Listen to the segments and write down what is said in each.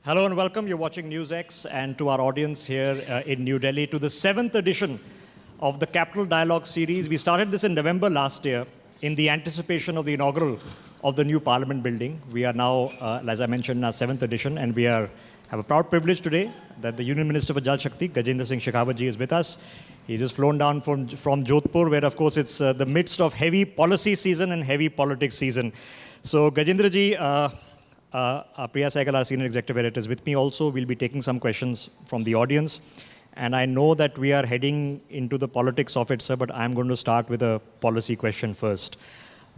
Hello and welcome. You're watching NewsX, and to our audience here in New Delhi to the 7th edition of the Capital Dialogue series. We started this in November last year in the anticipation of the inaugural of the new Parliament building. We are now, as I mentioned, in our 7th edition, and we have a proud privilege today that the Union Minister for Jal Shakti, Gajendra Singh Shekhawat ji, is with us. He's just flown down from Jodhpur, where, of course, it's the midst of heavy policy season and heavy politics season. So, Gajendra ji, Priya Sehgal, our Senior Executive Editor, is with me also. We'll be taking some questions from the audience. And I know that we are heading into the politics of it, sir, but I'm going to start with a policy question first.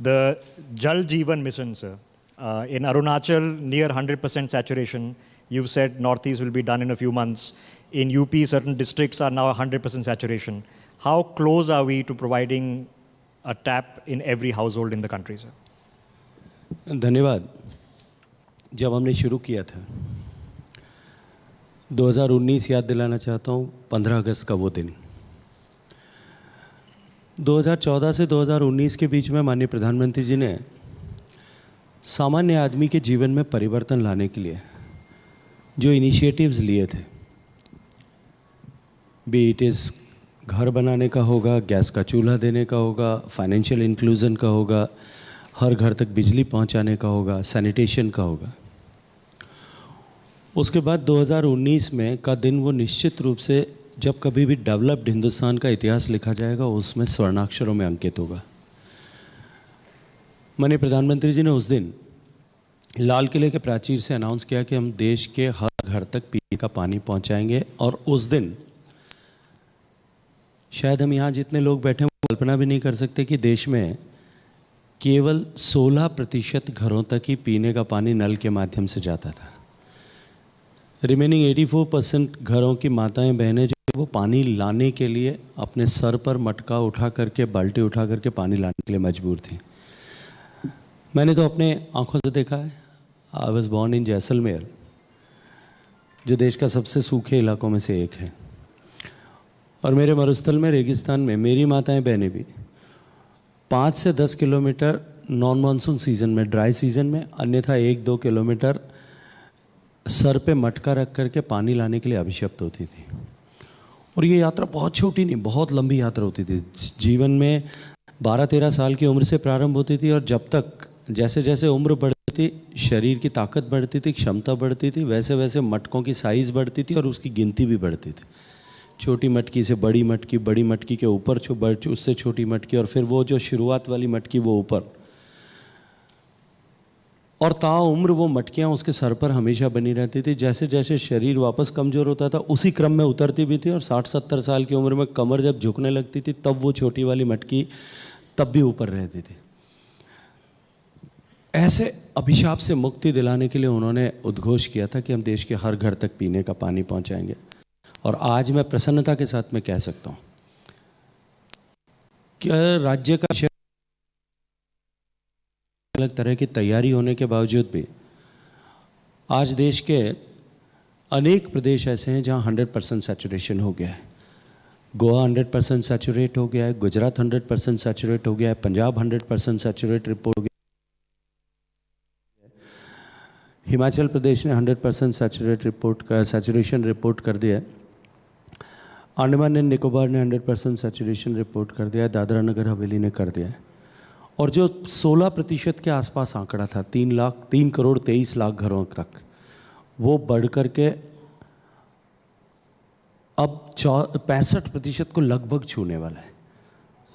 The Jal Jeevan Mission, sir. In Arunachal, near 100% saturation. You've said Northeast will be done in a few months. In UP, certain districts are now 100% saturation. How close are we to providing a tap in every household in the country, sir? धन्यवाद। जब हमने शुरू किया था 2019 याद दिलाना चाहता हूँ, 15 अगस्त का वो दिन। 2014 से 2019 के बीच में माननीय प्रधानमंत्री जी ने सामान्य आदमी के जीवन में परिवर्तन लाने के लिए जो इनिशिएटिव्स लिए थे, बी इट इज़ घर बनाने का होगा, गैस का चूल्हा देने का होगा, फाइनेंशियल इंक्लूजन का होगा, हर घर तक बिजली पहुंचाने का होगा, सैनिटेशन का होगा। उसके बाद 2019 में का दिन वो निश्चित रूप से जब कभी भी डेवलप्ड हिंदुस्तान का इतिहास लिखा जाएगा उसमें स्वर्णाक्षरों में अंकित होगा। माननीय प्रधानमंत्री जी ने उस दिन लाल किले के प्राचीर से अनाउंस किया कि हम देश के हर घर तक पीने का पानी पहुंचाएंगे, और उस दिन शायद हम यहाँ जितने लोग बैठे हैं कल्पना भी नहीं कर सकते कि देश में केवल 16% घरों तक ही पीने का पानी नल के माध्यम से जाता था। रिमेनिंग 84% घरों की माताएं बहनें जो वो पानी लाने के लिए अपने सर पर मटका उठा करके, बाल्टी उठा करके पानी लाने के लिए मजबूर थी। मैंने तो अपने आंखों से देखा है। I was born in Jaisalmer, जो देश का सबसे सूखे इलाकों में से एक है, और मेरे मरुस्थल में, रेगिस्तान में मेरी माताएं बहनें भी 5 से 10 किलोमीटर नॉन मानसून सीज़न में, ड्राई सीज़न में, अन्यथा 1-2 किलोमीटर सर पे मटका रख करके पानी लाने के लिए अभिशप्त होती थी। और ये यात्रा बहुत छोटी नहीं, बहुत लंबी यात्रा होती थी। जीवन में 12-13 साल की उम्र से प्रारंभ होती थी, और जब तक जैसे जैसे उम्र बढ़ती थी, शरीर की ताकत बढ़ती थी, क्षमता बढ़ती थी, वैसे वैसे मटकों की साइज़ बढ़ती थी और उसकी गिनती भी बढ़ती थी। छोटी मटकी से बड़ी मटकी, बड़ी मटकी के ऊपर उससे छोटी मटकी, और फिर वो जो शुरुआत वाली मटकी वो ऊपर, और ताउम्र वो मटकियाँ उसके सर पर हमेशा बनी रहती थी। जैसे जैसे शरीर वापस कमज़ोर होता था उसी क्रम में उतरती भी थी, और 60-70 साल की उम्र में कमर जब झुकने लगती थी तब वो छोटी वाली मटकी तब भी ऊपर रहती थी। ऐसे अभिशाप से मुक्ति दिलाने के लिए उन्होंने उद्घोष किया था कि हम देश के हर घर तक पीने का पानी पहुँचाएंगे। और आज मैं प्रसन्नता के साथ में कह सकता हूँ कि राज्य का अलग तरह की तैयारी होने के बावजूद भी आज देश के अनेक प्रदेश ऐसे हैं जहां 100% सैचुरेशन हो गया है। गोवा 100% सैचुरेट हो गया है, गुजरात 100% सैचुरेट हो गया है, पंजाब 100% सैचुरेट रिपोर्ट हो गया है, हिमाचल प्रदेश ने 100% सैचुरेशन रिपोर्ट कर दिया है, अंडमान एंड निकोबार ने 100% सैचुरेशन रिपोर्ट कर दिया है, दादरा नगर हवेली ने कर दिया है। और जो 16% के आसपास आंकड़ा था, 3 करोड़ 23 लाख घरों तक, वो बढ़ कर के अब 65% को लगभग छूने वाला है।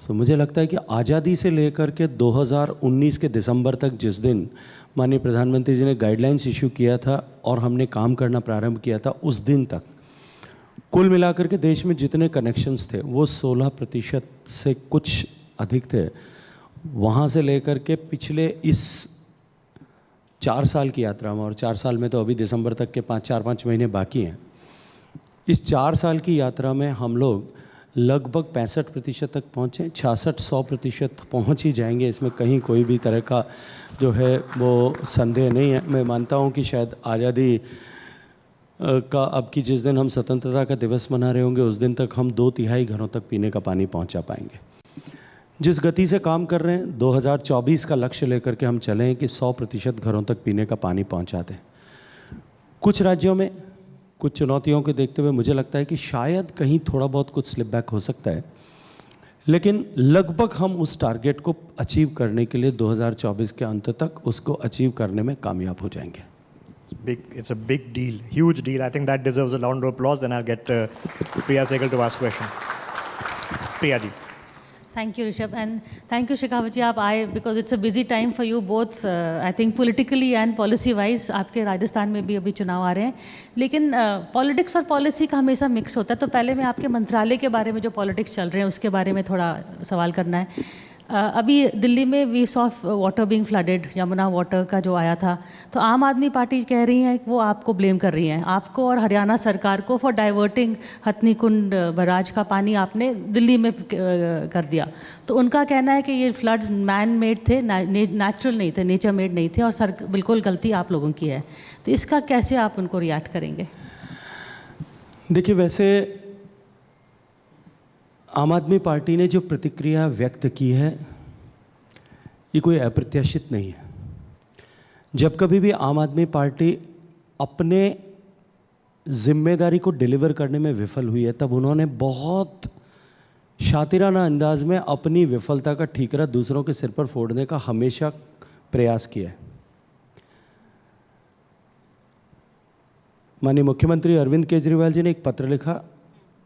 तो मुझे लगता है कि आज़ादी से लेकर के 2019 के दिसंबर तक, जिस दिन माननीय प्रधानमंत्री जी ने गाइडलाइंस इशू किया था और हमने काम करना प्रारंभ किया था, उस दिन तक कुल मिलाकर के देश में जितने कनेक्शंस थे वो 16% से कुछ अधिक थे। वहाँ से लेकर के पिछले इस 4 साल की यात्रा में, और 4 साल में तो अभी दिसंबर तक के 4-5 महीने बाकी हैं, इस 4 साल की यात्रा में हम लोग लगभग 65% तक पहुँचे। 66-100% पहुँच ही जाएंगे, इसमें कहीं कोई भी तरह का जो है वो संदेह नहीं है। मैं मानता हूँ कि शायद आज़ादी का अब की जिस दिन हम स्वतंत्रता का दिवस मना रहे होंगे उस दिन तक हम 2/3 घरों तक पीने का पानी पहुँचा पाएंगे। जिस गति से काम कर रहे हैं, 2024 का लक्ष्य लेकर के हम चलें कि 100% घरों तक पीने का पानी पहुंचा दें। कुछ राज्यों में कुछ चुनौतियों को देखते हुए मुझे लगता है कि शायद कहीं थोड़ा बहुत कुछ स्लिप बैक हो सकता है, लेकिन लगभग हम उस टारगेट को अचीव करने के लिए 2024 के अंत तक उसको अचीव करने में कामयाब हो जाएंगे। It's a big deal, huge deal. I think that deserves a round of applause. Then I'll get Priya Sehgal to ask question. Priya ji. Thank you, Rishabh, and thank you, Shekhawat ji. आप आए because it's a busy time for you both. I think politically and policy-wise, आपके राजस्थान में भी अभी चुनाव आ रहे हैं, लेकिन पॉलिटिक्स और पॉलिसी का हमेशा मिक्स होता है। तो पहले मैं आपके मंत्रालय के बारे में जो पॉलिटिक्स चल रहे हैं उसके बारे में थोड़ा सवाल करना है। अभी दिल्ली में we saw water being flooded, Yamuna water का जो आया था, तो आम आदमी पार्टी कह रही है कि वो आपको ब्लेम कर रही हैं, आपको और हरियाणा सरकार को for diverting Hathni Kund barrage का पानी आपने दिल्ली में कर दिया। तो उनका कहना है कि ये फ्लड्स मैन मेड थे, नेचुरल नहीं थे, नेचर मेड नहीं थे, और बिल्कुल गलती आप लोगों की है। तो इसका कैसे आप उनको रिएक्ट करेंगे? देखिए, वैसे आम आदमी पार्टी ने जो प्रतिक्रिया व्यक्त की है ये कोई अप्रत्याशित नहीं है। जब कभी भी आम आदमी पार्टी अपने जिम्मेदारी को डिलीवर करने में विफल हुई है, तब उन्होंने बहुत शातिराना अंदाज में अपनी विफलता का ठीकरा दूसरों के सिर पर फोड़ने का हमेशा प्रयास किया है। माननीय मुख्यमंत्री अरविंद केजरीवाल जी ने एक पत्र लिखा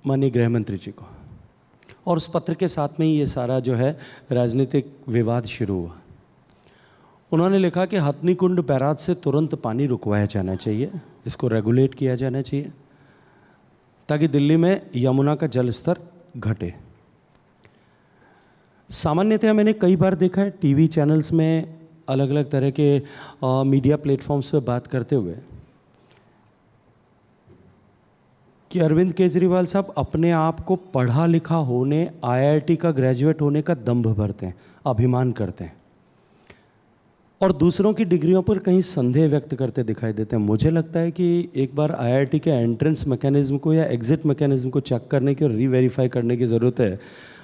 माननीय गृह मंत्री जी को, और उस पत्र के साथ में ही ये सारा जो है राजनीतिक विवाद शुरू हुआ। उन्होंने लिखा कि हथनी कुंड बैराज से तुरंत पानी रुकवाया जाना चाहिए, इसको रेगुलेट किया जाना चाहिए ताकि दिल्ली में यमुना का जल स्तर घटे। सामान्यतः मैंने कई बार देखा है टीवी चैनल्स में अलग अलग तरह के मीडिया प्लेटफॉर्म्स पे बात करते हुए कि अरविंद केजरीवाल साहब अपने आप को पढ़ा लिखा होने, आईआईटी का ग्रेजुएट होने का दंभ भरते हैं, अभिमान करते हैं, और दूसरों की डिग्रियों पर कहीं संदेह व्यक्त करते दिखाई देते हैं। मुझे लगता है कि एक बार आईआईटी के एंट्रेंस मैकेनिज्म को या एग्जिट मैकेनिज्म को चेक करने की और रीवेरीफाई करने की ज़रूरत है,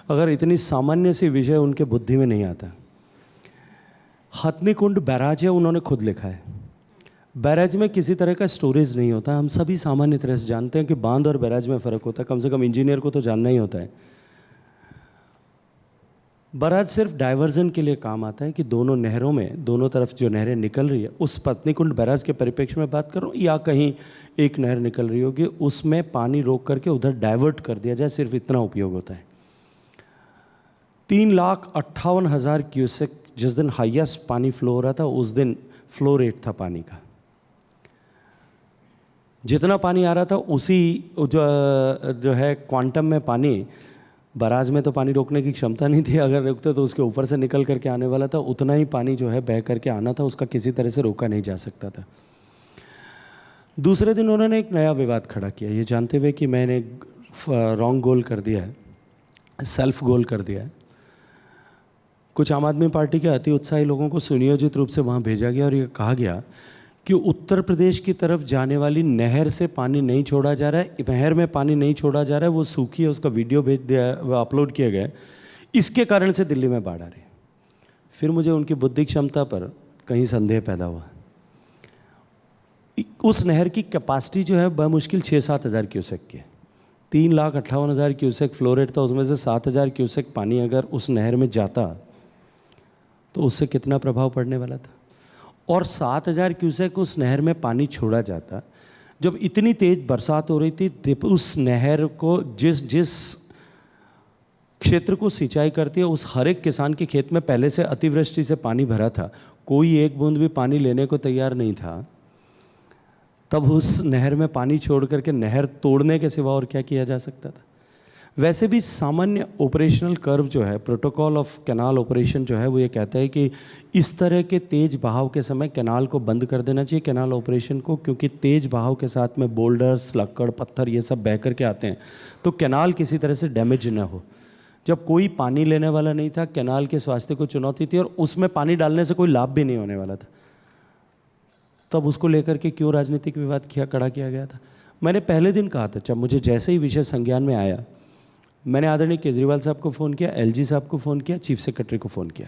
अगर इतनी सामान्य सी विषय उनके बुद्धि में नहीं आता। हथनी कुंड बैराज है, उन्होंने खुद लिखा है। बैराज में किसी तरह का स्टोरेज नहीं होता। हम सभी सामान्य तरह से जानते हैं कि बांध और बैराज में फ़र्क होता है, कम से कम इंजीनियर को तो जानना ही होता है। बैराज सिर्फ डाइवर्जन के लिए काम आता है कि दोनों नहरों में, दोनों तरफ जो नहरें निकल रही है, उस हथनी कुंड बैराज के परिप्रेक्ष्य में बात करूं या कहीं एक नहर निकल रही होगी, उसमें पानी रोक करके उधर डाइवर्ट कर दिया जाए, सिर्फ इतना उपयोग होता है। 3,58,000 क्यूसेक जिस दिन हाईएस्ट पानी फ्लो हो रहा था, उस दिन फ्लो रेट था पानी का। जितना पानी आ रहा था उसी जो है क्वांटम में पानी, बराज में तो पानी रोकने की क्षमता नहीं थी, अगर रोकते तो उसके ऊपर से निकल करके आने वाला था, उतना ही पानी जो है बह करके आना था, उसका किसी तरह से रोका नहीं जा सकता था। दूसरे दिन उन्होंने एक नया विवाद खड़ा किया, ये जानते हुए कि मैंने रॉन्ग गोल कर दिया है, सेल्फ गोल कर दिया है। कुछ आम आदमी पार्टी के अति उत्साही लोगों को सुनियोजित रूप से वहाँ भेजा गया और ये कहा गया कि उत्तर प्रदेश की तरफ जाने वाली नहर से पानी नहीं छोड़ा जा रहा है, नहर में पानी नहीं छोड़ा जा रहा है, वो सूखी है, उसका वीडियो भेज दिया, अपलोड किया गया, इसके कारण से दिल्ली में बाढ़ आ रही है। फिर मुझे उनकी बुद्धि क्षमता पर कहीं संदेह पैदा हुआ। उस नहर की कैपेसिटी जो है बमुश्किल 6-7 हज़ार क्यूसेक की है। 3,58,000 क्यूसेक फ्लो रेट था, उसमें से 7,000 क्यूसेक पानी अगर उस नहर में जाता तो उससे कितना प्रभाव पड़ने वाला था। और 7,000 क्यूसेक उस नहर में पानी छोड़ा जाता जब इतनी तेज बरसात हो रही थी। उस नहर को जिस क्षेत्र को सिंचाई करती है, उस हर एक किसान के खेत में पहले से अतिवृष्टि से पानी भरा था, कोई एक बूंद भी पानी लेने को तैयार नहीं था। तब उस नहर में पानी छोड़ करके नहर तोड़ने के सिवा और क्या किया जा सकता था। वैसे भी सामान्य ऑपरेशनल कर्व जो है, प्रोटोकॉल ऑफ कैनाल ऑपरेशन जो है, वो ये कहता है कि इस तरह के तेज बहाव के समय कैनाल को बंद कर देना चाहिए, कैनाल ऑपरेशन को, क्योंकि तेज बहाव के साथ में बोल्डर्स, लक्कड़, पत्थर ये सब बह करके आते हैं तो कैनाल किसी तरह से डैमेज ना हो। जब कोई पानी लेने वाला नहीं था, कैनाल के स्वास्थ्य को चुनौती थी और उसमें पानी डालने से कोई लाभ भी नहीं होने वाला था, तब उसको लेकर के क्यों राजनीतिक विवाद खड़ा किया गया था। मैंने पहले दिन कहा था, जब मुझे जैसे ही विषय संज्ञान में आया, मैंने आदरणीय केजरीवाल साहब को फ़ोन किया, एलजी साहब को फ़ोन किया, चीफ सेक्रेटरी को फ़ोन किया,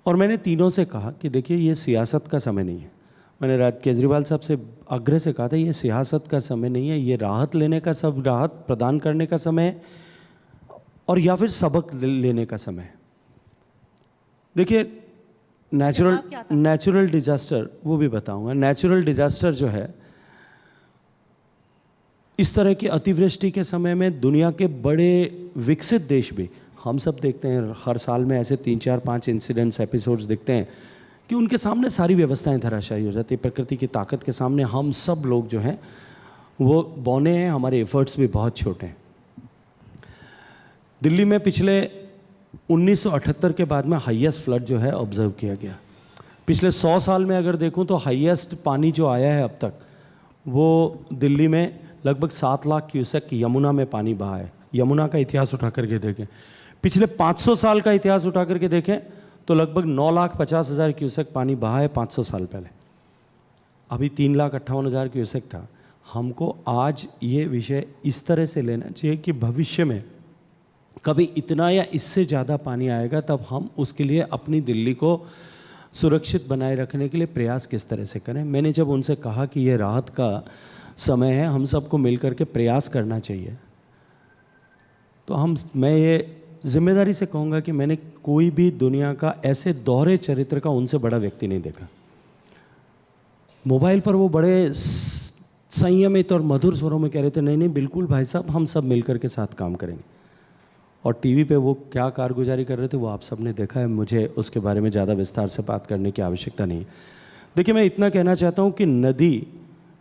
और मैंने तीनों से कहा कि देखिए ये सियासत का समय नहीं है, मैंने केजरीवाल साहब से आग्रह से कहा था ये सियासत का समय नहीं है, ये राहत लेने का राहत प्रदान करने का समय है और या फिर सबक लेने का समय है। देखिए नेचुरल डिजास्टर वो भी बताऊंगा। नेचुरल डिजास्टर जो है, इस तरह की अतिवृष्टि के समय में दुनिया के बड़े विकसित देश भी, हम सब देखते हैं हर साल में ऐसे 3, 4, 5 इंसिडेंट्स एपिसोड्स दिखते हैं कि उनके सामने सारी व्यवस्थाएं धराशायी हो जाती है। प्रकृति की ताकत के सामने हम सब लोग जो हैं वो बौने हैं, हमारे एफर्ट्स भी बहुत छोटे हैं। दिल्ली में पिछले 1978 के बाद में हाईएस्ट फ्लड जो है ऑब्जर्व किया गया। पिछले 100 साल में अगर देखूं तो हाईएस्ट पानी जो आया है अब तक वो दिल्ली में लगभग 7 लाख क्यूसेक यमुना में पानी बहा है। यमुना का इतिहास उठा करके देखें, पिछले 500 साल का इतिहास उठा करके देखें तो लगभग 9,50,000 क्यूसेक पानी बहा है 500 साल पहले। अभी 3,58,000 क्यूसेक था। हमको आज ये विषय इस तरह से लेना चाहिए कि भविष्य में कभी इतना या इससे ज़्यादा पानी आएगा तब हम उसके लिए अपनी दिल्ली को सुरक्षित बनाए रखने के लिए प्रयास किस तरह से करें। मैंने जब उनसे कहा कि ये राहत का समय है, हम सबको मिलकर के प्रयास करना चाहिए, तो मैं ये जिम्मेदारी से कहूँगा कि मैंने कोई भी दुनिया का ऐसे दोहरे चरित्र का उनसे बड़ा व्यक्ति नहीं देखा। मोबाइल पर वो बड़े संयमित और मधुर स्वरों में कह रहे थे, नहीं नहीं बिल्कुल भाई साहब, हम सब मिलकर के साथ काम करेंगे। और टीवी पे वो क्या कारगुजारी कर रहे थे वो आप सब ने देखा है, मुझे उसके बारे में ज़्यादा विस्तार से बात करने की आवश्यकता नहीं है। देखिए, मैं इतना कहना चाहता हूँ कि नदी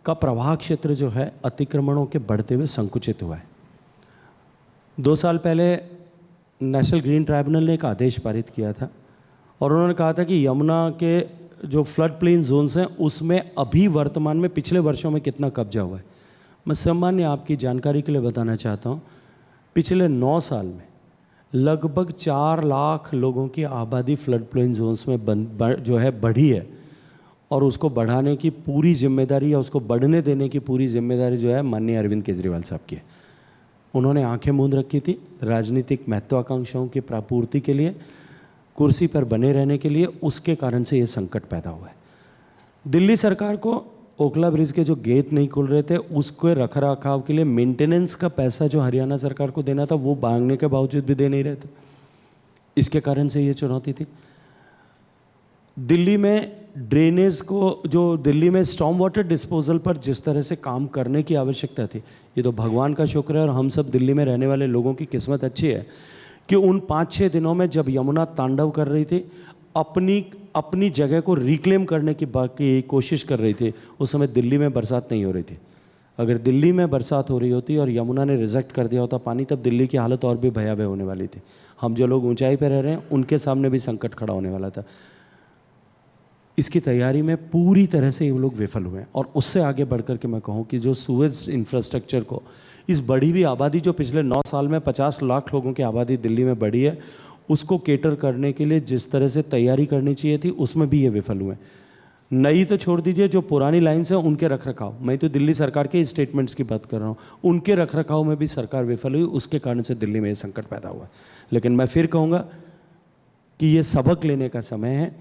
का प्रवाह क्षेत्र जो है अतिक्रमणों के बढ़ते हुए संकुचित हुआ है। 2 साल पहले नेशनल ग्रीन ट्राइब्यूनल ने एक आदेश पारित किया था और उन्होंने कहा था कि यमुना के जो फ्लड प्लेन जोन्स हैं उसमें अभी वर्तमान में पिछले वर्षों में कितना कब्जा हुआ है। मैं सामान्य आपकी जानकारी के लिए बताना चाहता हूँ, पिछले 9 साल में लगभग 4 लाख लोगों की आबादी फ्लड प्लेन जोन्स में जो है बढ़ी है और उसको बढ़ाने की पूरी जिम्मेदारी या उसको बढ़ने देने की पूरी जिम्मेदारी जो है माननीय अरविंद केजरीवाल साहब की है। उन्होंने आंखें मूंद रखी थी राजनीतिक महत्वाकांक्षाओं की प्रापूर्ति के लिए, कुर्सी पर बने रहने के लिए, उसके कारण से ये संकट पैदा हुआ है। दिल्ली सरकार को ओखला ब्रिज के जो गेट नहीं खुल रहे थे उसके रख रखाव के लिए मेंटेनेंस का पैसा जो हरियाणा सरकार को देना था वो मांगने के बावजूद भी दे नहीं रहे थे। इसके कारण से ये चुनौती थी। दिल्ली में ड्रेनेज को, जो दिल्ली में स्टॉर्म वाटर डिस्पोजल पर जिस तरह से काम करने की आवश्यकता थी, ये तो भगवान का शुक्र है और हम सब दिल्ली में रहने वाले लोगों की किस्मत अच्छी है कि उन 5-6 दिनों में जब यमुना तांडव कर रही थी, अपनी जगह को रिक्लेम करने की बाकी कोशिश कर रही थी, उस समय दिल्ली में बरसात नहीं हो रही थी। अगर दिल्ली में बरसात हो रही होती और यमुना ने रिजेक्ट कर दिया होता पानी, तब दिल्ली की हालत और भी भयावह होने वाली थी। हम जो लोग ऊंचाई पर रह रहे हैं उनके सामने भी संकट खड़ा होने वाला था। इसकी तैयारी में पूरी तरह से ये लोग विफल हुए हैं। और उससे आगे बढ़कर के मैं कहूँ कि जो सूएज इंफ्रास्ट्रक्चर को, इस बढ़ी हुई आबादी जो पिछले 9 साल में 50 लाख लोगों की आबादी दिल्ली में बढ़ी है, उसको केटर करने के लिए जिस तरह से तैयारी करनी चाहिए थी उसमें भी ये विफल हुए। नई तो छोड़ दीजिए, जो पुरानी लाइन्स हैं उनके रखरखाव, मैं तो दिल्ली सरकार के स्टेटमेंट्स की बात कर रहा हूँ, उनके रखरखाव में भी सरकार विफल हुई। उसके कारण से दिल्ली में ये संकट पैदा हुआ। लेकिन मैं फिर कहूँगा कि ये सबक लेने का समय है।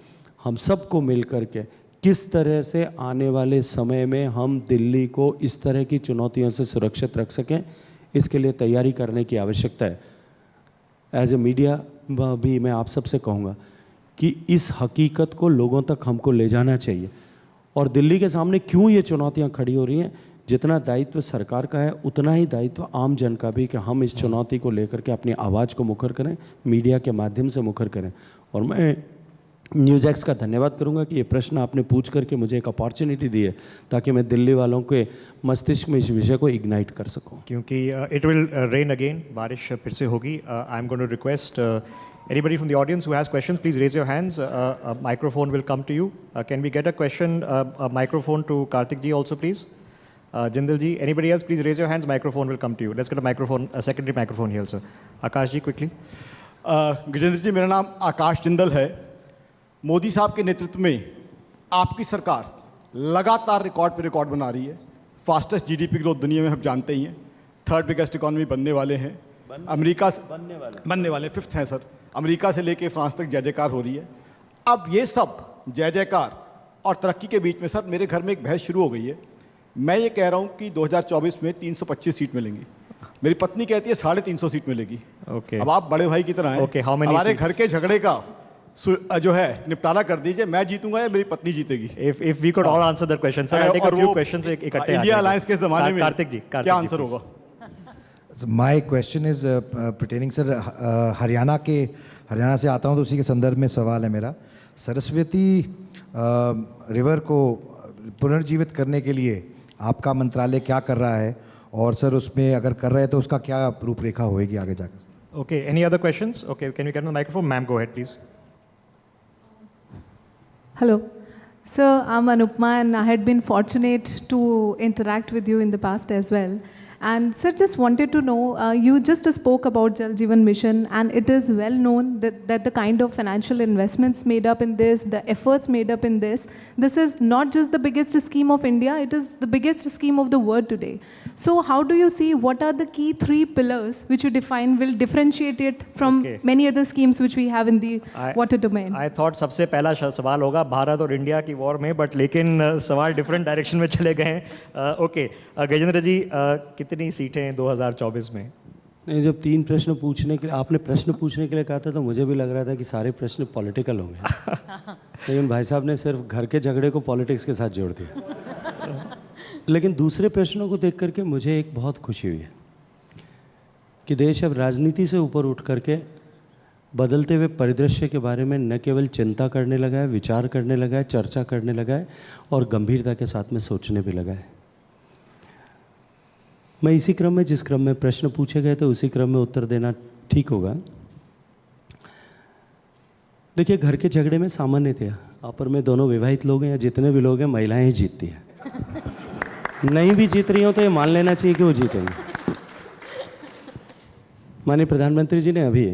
हम सबको मिल कर के किस तरह से आने वाले समय में हम दिल्ली को इस तरह की चुनौतियों से सुरक्षित रख सकें, इसके लिए तैयारी करने की आवश्यकता है। एज ए मीडिया भी मैं आप सबसे कहूँगा कि इस हकीकत को लोगों तक हमको ले जाना चाहिए। और दिल्ली के सामने क्यों ये चुनौतियाँ खड़ी हो रही हैं, जितना दायित्व सरकार का है उतना ही दायित्व आम जन का भी, कि हम इस चुनौती को लेकर के अपनी आवाज़ को मुखर करें, मीडिया के माध्यम से मुखर करें। और मैं न्यूज़ एक्स का धन्यवाद करूंगा कि ये प्रश्न आपने पूछ करके मुझे एक अपॉर्चुनिटी दी है ताकि मैं दिल्ली वालों के मस्तिष्क में इस विषय को इग्नाइट कर सकूं। क्योंकि इट विल रेन अगेन, बारिश फिर से होगी। I am going to request anybody from the audience who has questions, please raise your hands. A microphone will come to you. Can we get a question, a microphone to Karthik ji also, please? Jindal ji, anybody else, please raise your hands. Microphone will come to you. Let's get a microphone, a secondary microphone here, sir. Akash ji, quickly. Gajendra ji, मेरा नाम आकाश जिंदल है। मोदी साहब के नेतृत्व में आपकी सरकार लगातार रिकॉर्ड पे रिकॉर्ड बना रही है। फास्टेस्ट जीडीपी ग्रोथ दुनिया में हम जानते ही हैं, 3rd बिगेस्ट इकॉनमी बनने वाले हैं। अमेरिका से बनने वाले 5th हैं सर। अमेरिका से लेके फ्रांस तक जय जयकार हो रही है। अब ये सब जय जयकार और तरक्की के बीच में सर मेरे घर में एक बहस शुरू हो गई है। मैं ये कह रहा हूँ कि 2024 में 325 सीट मिलेंगी, मेरी पत्नी कहती है 350 सीट मिलेगी। Okay. अब आप बड़े भाई की तरह हैं। Okay, how many हमारे seats? घर के झगड़े का जो है निपटारा कर दीजिए, मैं जीतूंगा या मेरी पत्नी जीतेगी। If we could all answer that question, sir, I'll take a few questions इकट्ठे। इंडिया अलायंस के ज़माने में कार्तिक जी क्या आंसर please. होगा? So my question is pertaining sir Haryana से आता हूँ तो उसी के संदर्भ में सवाल है मेरा। सरस्वती रिवर को पुनर्जीवित करने के लिए आपका मंत्रालय क्या कर रहा है, और सर उसमें अगर कर रहे हैं तो उसका क्या रूपरेखा होएगी आगे जाकर? Okay, any other questions? Okay, can we get on the microphone? Ma'am, go ahead, please. Hello. Sir, I'm Anupma and I had been fortunate to interact with you in the past as well. And sir, just wanted to know, you just spoke about Jal Jeevan Mission, and it is well known that the kind of financial investments made up in this, the efforts made up in this is not just the biggest scheme of India, it is the biggest scheme of the world today. So how do you see, what are the key 3 pillars which you define will differentiate it from Okay. many other schemes which we have in the water domain? I thought सबसे पहला सवाल होगा भारत और India की war में, but लेकिन सवाल different direction में चले गए हैं। ओके, गजेंद्र जी, कितनी सीटें हैं 2024 में? नहीं, जब 3 प्रश्न पूछने के लिए आपने प्रश्न पूछने के लिए कहा था तो मुझे भी लग रहा था कि सारे प्रश्न पॉलिटिकल होंगे, लेकिन भाई साहब ने सिर्फ घर के झगड़े को पॉलिटिक्स के साथ जोड़ दिया। लेकिन दूसरे प्रश्नों को देख करके मुझे एक बहुत खुशी हुई है कि देश अब राजनीति से ऊपर उठ करके बदलते हुए परिदृश्य के बारे में न केवल चिंता करने लगा है, विचार करने लगा है, चर्चा करने लगा है और गंभीरता के साथ में सोचने भी लगा है। मैं इसी क्रम में, जिस क्रम में प्रश्न पूछे गए थे उसी क्रम में उत्तर देना ठीक होगा। देखिए, घर के झगड़े में सामान्यतया आपस में दोनों विवाहित लोग हैं या जितने भी लोग हैं, महिलाएं ही जीतती हैं। नहीं भी जीत रही हो तो ये मान लेना चाहिए कि वो जीतेंगे। माननीय प्रधानमंत्री जी ने अभी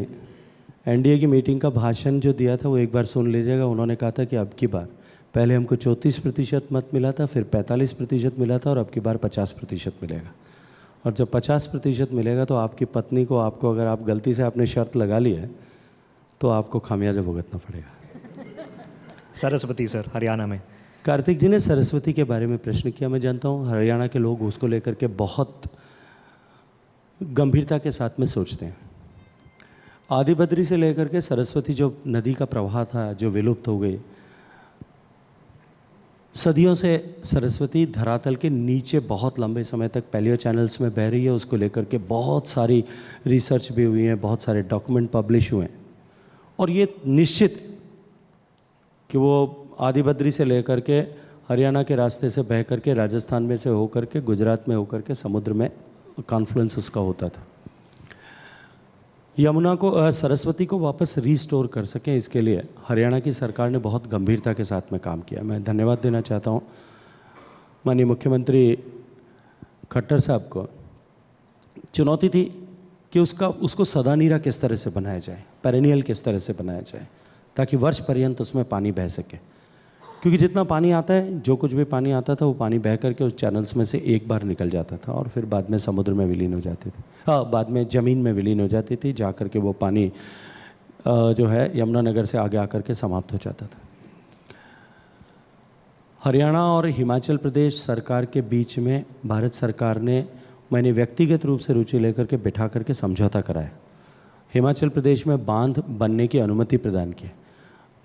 एनडीए की मीटिंग का भाषण जो दिया था वो एक बार सुन लीजिएगा। उन्होंने कहा था कि अब की बार, पहले हमको 34% मत मिला था, फिर 45% मिला था और अब की बार 50% मिलेगा। और जब 50% मिलेगा तो आपकी पत्नी को, आपको अगर आप गलती से आपने शर्त लगा ली है तो आपको खामियाजा भुगतना पड़ेगा। सरस्वती सर, हरियाणा में। कार्तिक जी ने सरस्वती के बारे में प्रश्न किया। मैं जानता हूँ हरियाणा के लोग उसको लेकर के बहुत गंभीरता के साथ में सोचते हैं। आदिबद्री से लेकर के सरस्वती जो नदी का प्रवाह था, जो विलुप्त हो गई, सदियों से सरस्वती धरातल के नीचे बहुत लंबे समय तक पैलियो चैनल्स में बह रही है। उसको लेकर के बहुत सारी रिसर्च भी हुई है, बहुत सारे डॉक्यूमेंट पब्लिश हुए हैं और ये निश्चित कि वो आदिबद्री से लेकर के हरियाणा के रास्ते से बह करके राजस्थान में से होकर के गुजरात में होकर के समुद्र में कॉन्फ्लुएंस उसका होता था। यमुना को, सरस्वती को वापस रीस्टोर कर सकें, इसके लिए हरियाणा की सरकार ने बहुत गंभीरता के साथ में काम किया। मैं धन्यवाद देना चाहता हूँ माननीय मुख्यमंत्री खट्टर साहब को। चुनौती थी कि उसको सदा नीरा किस तरह से बनाया जाए, पेरेनियल किस तरह से बनाया जाए, ताकि वर्ष पर्यंत उसमें पानी बह सके। क्योंकि जितना पानी आता है, जो कुछ भी पानी आता था वो पानी बह करके उस चैनल्स में से एक बार निकल जाता था और फिर बाद में समुद्र में विलीन हो जाती थी, बाद में ज़मीन में विलीन हो जाती थी, जा कर के वो पानी जो है यमुनानगर से आगे आकर के समाप्त हो जाता था। हरियाणा और हिमाचल प्रदेश सरकार के बीच में भारत सरकार ने, मैंने व्यक्तिगत रूप से रुचि लेकर के बिठा करके समझौता कराया। हिमाचल प्रदेश में बांध बनने की अनुमति प्रदान की।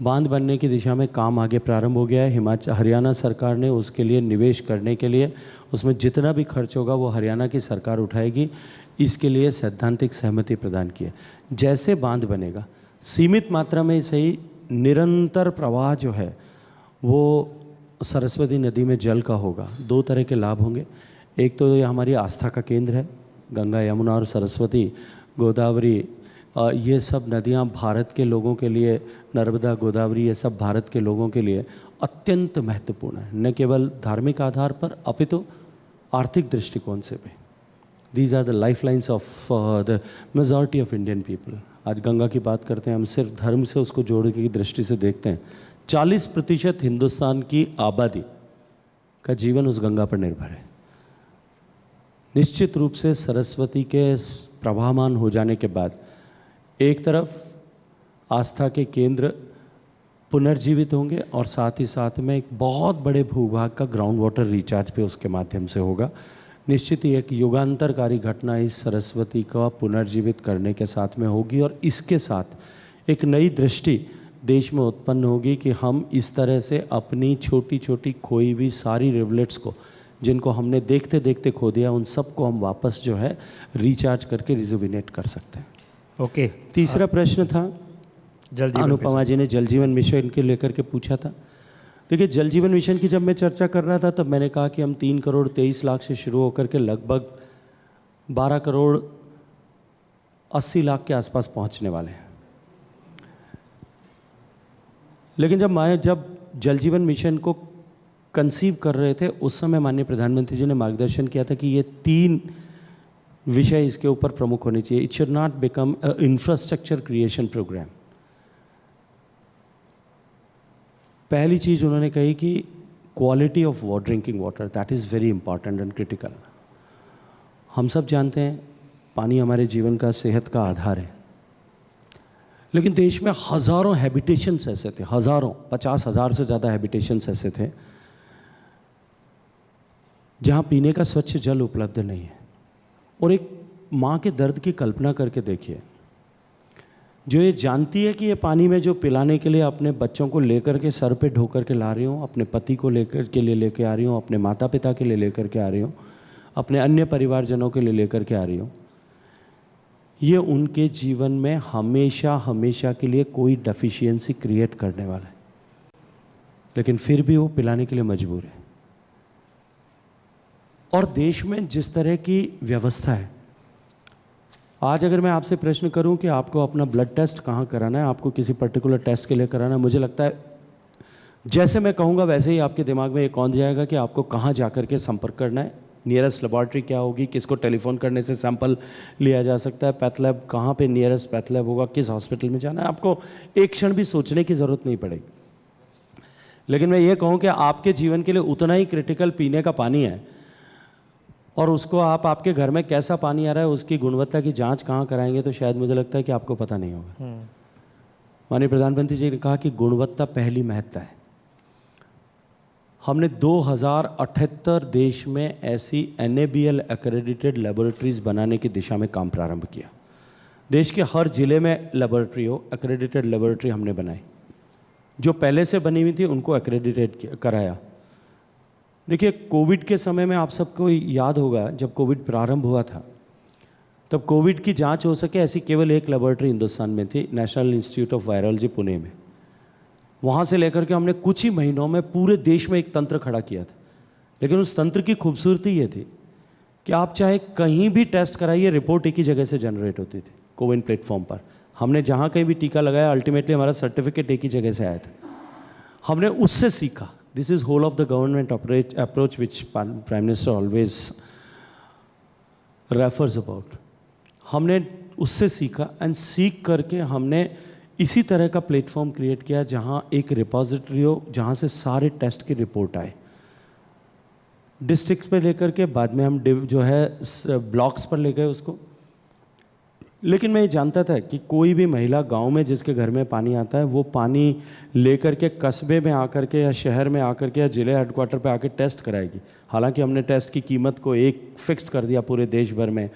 बांध बनने की दिशा में काम आगे प्रारंभ हो गया है। हरियाणा सरकार ने उसके लिए निवेश करने के लिए, उसमें जितना भी खर्च होगा वो हरियाणा की सरकार उठाएगी, इसके लिए सैद्धांतिक सहमति प्रदान की है। जैसे बांध बनेगा, सीमित मात्रा में सही, निरंतर प्रवाह जो है वो सरस्वती नदी में जल का होगा। 2 तरह के लाभ होंगे। एक तो ये हमारी आस्था का केंद्र है, गंगा, यमुना और सरस्वती, गोदावरी, ये सब नदियाँ भारत के लोगों के लिए, नर्मदा, गोदावरी, ये सब भारत के लोगों के लिए अत्यंत महत्वपूर्ण है, न केवल धार्मिक आधार पर अपितु आर्थिक दृष्टिकोण से भी। These are the life lines of the majority of Indian people. आज गंगा की बात करते हैं, हम सिर्फ धर्म से उसको जोड़ने की दृष्टि से देखते हैं। 40% हिंदुस्तान की आबादी का जीवन उस गंगा पर निर्भर है। निश्चित रूप से सरस्वती के प्रवाहमान हो जाने के बाद एक तरफ आस्था के केंद्र पुनर्जीवित होंगे और साथ ही साथ में एक बहुत बड़े भूभाग का ग्राउंड वाटर रिचार्ज पे उसके माध्यम से होगा। निश्चित ही एक युगांतरकारी घटना इस सरस्वती का पुनर्जीवित करने के साथ में होगी और इसके साथ एक नई दृष्टि देश में उत्पन्न होगी कि हम इस तरह से अपनी छोटी छोटी खोई हुई सारी रिवलेट्स को, जिनको हमने देखते देखते खो दिया, उन सबको हम वापस जो है रिचार्ज करके रिजुविनेट कर सकते हैं। ओके, तीसरा प्रश्न था, जल जीवन अनुपमा जी ने जल जीवन मिशन के लेकर के पूछा था। देखिए, जल जीवन मिशन की जब मैं चर्चा कर रहा था तब मैंने कहा कि हम 3 करोड़ 23 लाख से शुरू होकर के लगभग 12 करोड़ 80 लाख के आसपास पहुंचने वाले हैं। लेकिन जब जल जीवन मिशन को कंसीव कर रहे थे उस समय माननीय प्रधानमंत्री जी ने मार्गदर्शन किया था कि ये 3 विषय इसके ऊपर प्रमुख होने चाहिए। It should not become a infrastructure creation programme. पहली चीज़ उन्होंने कही कि quality of water, drinking water, that is very important and critical. हम सब जानते हैं पानी हमारे जीवन का, सेहत का आधार है। लेकिन देश में हज़ारों हैबिटेशंस ऐसे थे, हज़ारों, 50,000 से ज़्यादा हैबिटेशंस ऐसे थे जहाँ पीने का स्वच्छ जल उपलब्ध नहीं है। और एक माँ के दर्द की कल्पना करके देखिए, जो ये जानती है कि ये पानी में जो पिलाने के लिए अपने बच्चों को लेकर के सर पे ढो कर के ला रही हूँ, अपने पति को लेकर के लिए लेके आ रही हूँ, अपने माता पिता के लिए लेकर के आ रही हूँ, अपने अन्य परिवारजनों के लिए लेकर के आ रही हूँ, ये उनके जीवन में हमेशा हमेशा के लिए कोई डेफिशिएंसी क्रिएट करने वाला है। लेकिन फिर भी वो पिलाने के लिए मजबूर है। और देश में जिस तरह की व्यवस्था है, आज अगर मैं आपसे प्रश्न करूं कि आपको अपना ब्लड टेस्ट कहाँ कराना है, आपको किसी पर्टिकुलर टेस्ट के लिए कराना है, मुझे लगता है जैसे मैं कहूँगा वैसे ही आपके दिमाग में ये कौन जाएगा कि आपको कहाँ जा कर के संपर्क करना है, नियरेस्ट लेबॉर्ट्री क्या होगी, किसको टेलीफोन करने से सैंपल लिया जा सकता है, पैथ लैब कहाँ पे नियरेस्ट पैथ लैब होगा, किस हॉस्पिटल में जाना है, आपको एक क्षण भी सोचने की ज़रूरत नहीं पड़ेगी। लेकिन मैं ये कहूँ कि आपके जीवन के लिए उतना ही क्रिटिकल पीने का पानी है और उसको आप आपके घर में कैसा पानी आ रहा है उसकी गुणवत्ता की जांच कहाँ कराएंगे, तो शायद मुझे लगता है कि आपको पता नहीं होगा। माननीय प्रधानमंत्री जी ने कहा कि गुणवत्ता पहली महत्ता है। हमने 2078 देश में ऐसी NABL एक्रेडिटेड लेबोरेटरीज बनाने की दिशा में काम प्रारंभ किया। देश के हर जिले में लेबोरेटरी हो, एक्रेडिटेड लेबोरेटरी हमने बनाई। जो पहले से बनी हुई थी उनको एक्रेडिटेट कराया। देखिए, कोविड के समय में आप सबको याद होगा, जब कोविड प्रारंभ हुआ था तब कोविड की जांच हो सके ऐसी केवल एक लेबोरेटरी हिंदुस्तान में थी, national institute of virology Pune में। वहाँ से लेकर के हमने कुछ ही महीनों में पूरे देश में एक तंत्र खड़ा किया था। लेकिन उस तंत्र की खूबसूरती ये थी कि आप चाहे कहीं भी टेस्ट कराइए, रिपोर्ट एक ही जगह से जनरेट होती थी, कोविन प्लेटफॉर्म पर। हमने जहाँ कहीं भी टीका लगाया, अल्टीमेटली हमारा सर्टिफिकेट एक ही जगह से आया था। हमने उससे सीखा। This is whole of the government approach which prime minister always refers about. हमने उससे सीखा एंड सीख करके हमने इसी तरह का प्लेटफॉर्म क्रिएट किया जहां एक रिपोजिटरी हो, जहां से सारे टेस्ट की रिपोर्ट आए, डिस्ट्रिक्ट्स पे लेकर के, बाद में हम जो है ब्लॉक्स पर ले गए उसको। लेकिन मैं ये जानता था कि कोई भी महिला गांव में जिसके घर में पानी आता है, वो पानी लेकर के कस्बे में आकर के या शहर में आकर के या जिले हेडक्वार्टर पे आके टेस्ट कराएगी। हालांकि हमने टेस्ट की कीमत को एक फिक्स कर दिया, पूरे देश भर में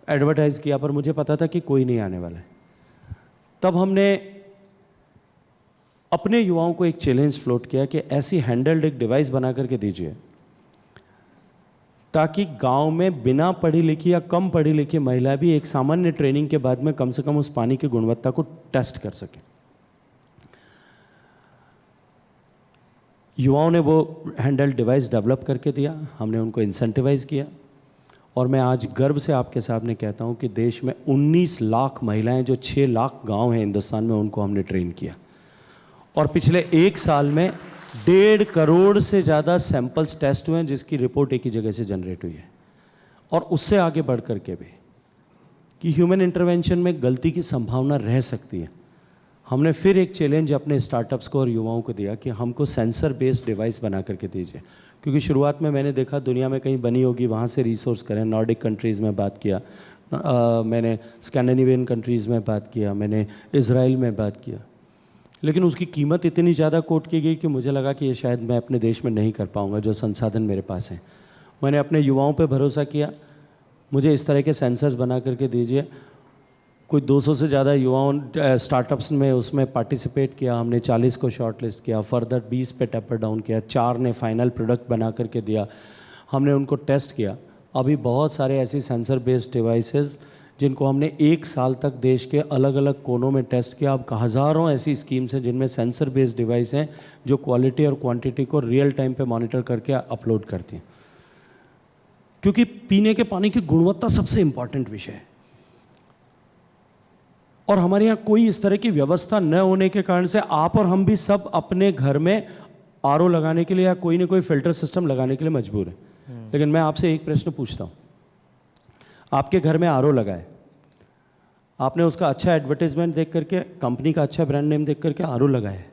एडवर्टाइज किया, पर मुझे पता था कि कोई नहीं आने वाला है। तब हमने अपने युवाओं को एक चैलेंज फ्लोट किया कि ऐसी हैंडल्ड एक डिवाइस बना करके दीजिए ताकि गांव में बिना पढ़ी लिखी या कम पढ़ी लिखी महिला भी एक सामान्य ट्रेनिंग के बाद में कम से कम उस पानी की गुणवत्ता को टेस्ट कर सके। युवाओं ने वो हैंडल्ड डिवाइस डेवलप करके दिया, हमने उनको इंसेंटिवाइज किया और मैं आज गर्व से आपके सामने कहता हूं कि देश में 19 लाख महिलाएं, जो 6 लाख गांव हैं हिंदुस्तान में, उनको हमने ट्रेन किया। और पिछले 1 साल में 1.5 करोड़ से ज़्यादा सैंपल्स टेस्ट हुए हैं जिसकी रिपोर्ट एक ही जगह से जनरेट हुई है। और उससे आगे बढ़ करके भी कि ह्यूमन इंटरवेंशन में गलती की संभावना रह सकती है, हमने फिर एक चैलेंज अपने स्टार्टअप्स को और युवाओं को दिया कि हमको सेंसर बेस्ड डिवाइस बना करके दीजिए। क्योंकि शुरुआत में मैंने देखा दुनिया में कहीं बनी होगी, वहाँ से रिसोर्स करें। नॉर्डिक कंट्रीज़ में बात किया, मैंने स्कैंडिनेवियन कंट्रीज़ में बात किया, मैंने इज़राइल में बात किया। लेकिन उसकी कीमत इतनी ज़्यादा कोट की गई कि मुझे लगा कि ये शायद मैं अपने देश में नहीं कर पाऊँगा जो संसाधन मेरे पास हैं। मैंने अपने युवाओं पे भरोसा किया, मुझे इस तरह के सेंसर्स बना करके दीजिए। कोई 200 से ज़्यादा युवाओं स्टार्टअप्स में उसमें पार्टिसिपेट किया, हमने 40 को शॉर्ट लिस्ट किया, फर्दर 20 पे टेपर डाउन किया, 4 ने फाइनल प्रोडक्ट बना करके दिया, हमने उनको टेस्ट किया। अभी बहुत सारे ऐसी सेंसर बेस्ड डिवाइसेस जिनको हमने 1 साल तक देश के अलग अलग कोनों में टेस्ट किया। अब हज़ारों ऐसी स्कीम्स हैं जिनमें सेंसर बेस्ड डिवाइस हैं जो क्वालिटी और क्वांटिटी को रियल टाइम पे मॉनिटर करके अपलोड करती हैं, क्योंकि पीने के पानी की गुणवत्ता सबसे इम्पॉर्टेंट विषय है। और हमारे यहाँ कोई इस तरह की व्यवस्था न होने के कारण से आप और हम भी सब अपने घर में आरओ लगाने के लिए या कोई ना कोई फिल्टर सिस्टम लगाने के लिए मजबूर हैं। लेकिन मैं आपसे एक प्रश्न पूछता हूँ, आपके घर में आरओ लगा है, आपने उसका अच्छा एडवर्टाइजमेंट देख करके, कंपनी का अच्छा ब्रांड नेम देख करके आरओ लगाया है,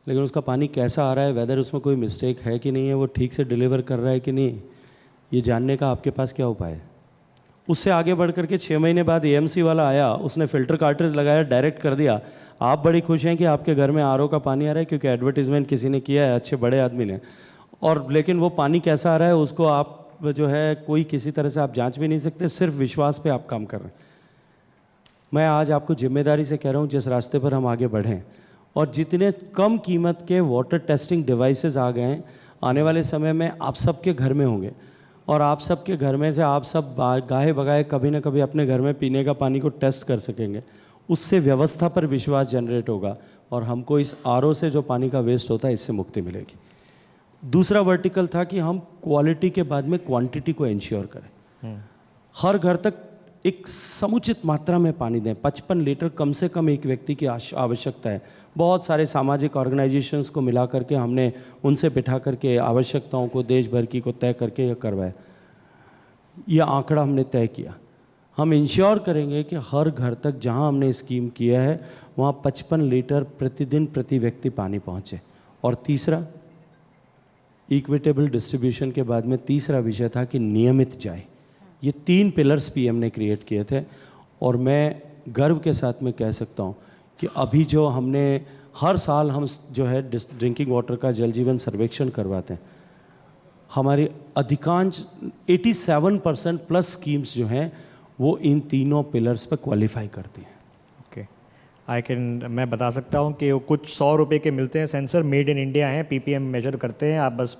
लेकिन उसका पानी कैसा आ रहा है, वेदर उसमें कोई मिस्टेक है कि नहीं है, वो ठीक से डिलीवर कर रहा है कि नहीं, ये जानने का आपके पास क्या उपाय है? उससे आगे बढ़ करके 6 महीने बाद एएमसी वाला आया, उसने फ़िल्टर कार्ट्रिज लगाया, डायरेक्ट कर दिया। आप बड़ी खुश हैं कि आपके घर में आरओ का पानी आ रहा है क्योंकि एडवर्टीजमेंट किसी ने किया है, अच्छे बड़े आदमी ने, और लेकिन वो पानी कैसा आ रहा है उसको आप जो है कोई किसी तरह से आप जांच भी नहीं सकते, सिर्फ विश्वास पे आप काम कर रहे हैं। मैं आज आपको जिम्मेदारी से कह रहा हूँ, जिस रास्ते पर हम आगे बढ़ें और जितने कम कीमत के वाटर टेस्टिंग डिवाइसेस आ गए हैं, आने वाले समय में आप सबके घर में होंगे, और आप सबके घर में से आप सब गाहे बगाए कभी ना कभी अपने घर में पीने का पानी को टेस्ट कर सकेंगे। उससे व्यवस्था पर विश्वास जनरेट होगा और हमको इस आरओ से जो पानी का वेस्ट होता है इससे मुक्ति मिलेगी। दूसरा वर्टिकल था कि हम क्वालिटी के बाद में क्वांटिटी को इंश्योर करें, हर घर तक एक समुचित मात्रा में पानी दें। 55 लीटर कम से कम एक व्यक्ति की आवश्यकता है। बहुत सारे सामाजिक ऑर्गेनाइजेशंस को मिला करके हमने उनसे बिठा करके आवश्यकताओं को देश भर की को तय करके यह करवाया, यह आंकड़ा हमने तय किया। हम इंश्योर करेंगे कि हर घर तक जहां हमने स्कीम किया है वहां 55 लीटर प्रतिदिन प्रति व्यक्ति पानी पहुंचे। और तीसरा, इक्विटेबल डिस्ट्रीब्यूशन के बाद में तीसरा विषय था कि नियमित जाए। ये 3 पिलर्स पीएम ने क्रिएट किए थे, और मैं गर्व के साथ में कह सकता हूँ कि अभी जो हमने हर साल हम जो है ड्रिंकिंग वाटर का जल जीवन सर्वेक्षण करवाते हैं, हमारी अधिकांश 87% प्लस स्कीम्स जो हैं वो इन तीनों पिलर्स पर क्वालिफाई करती हैं। मैं बता सकता हूँ कि वो कुछ 100 रुपये के मिलते हैं सेंसर, मेड इन इंडिया हैं, पीपीएम मेजर करते हैं। आप बस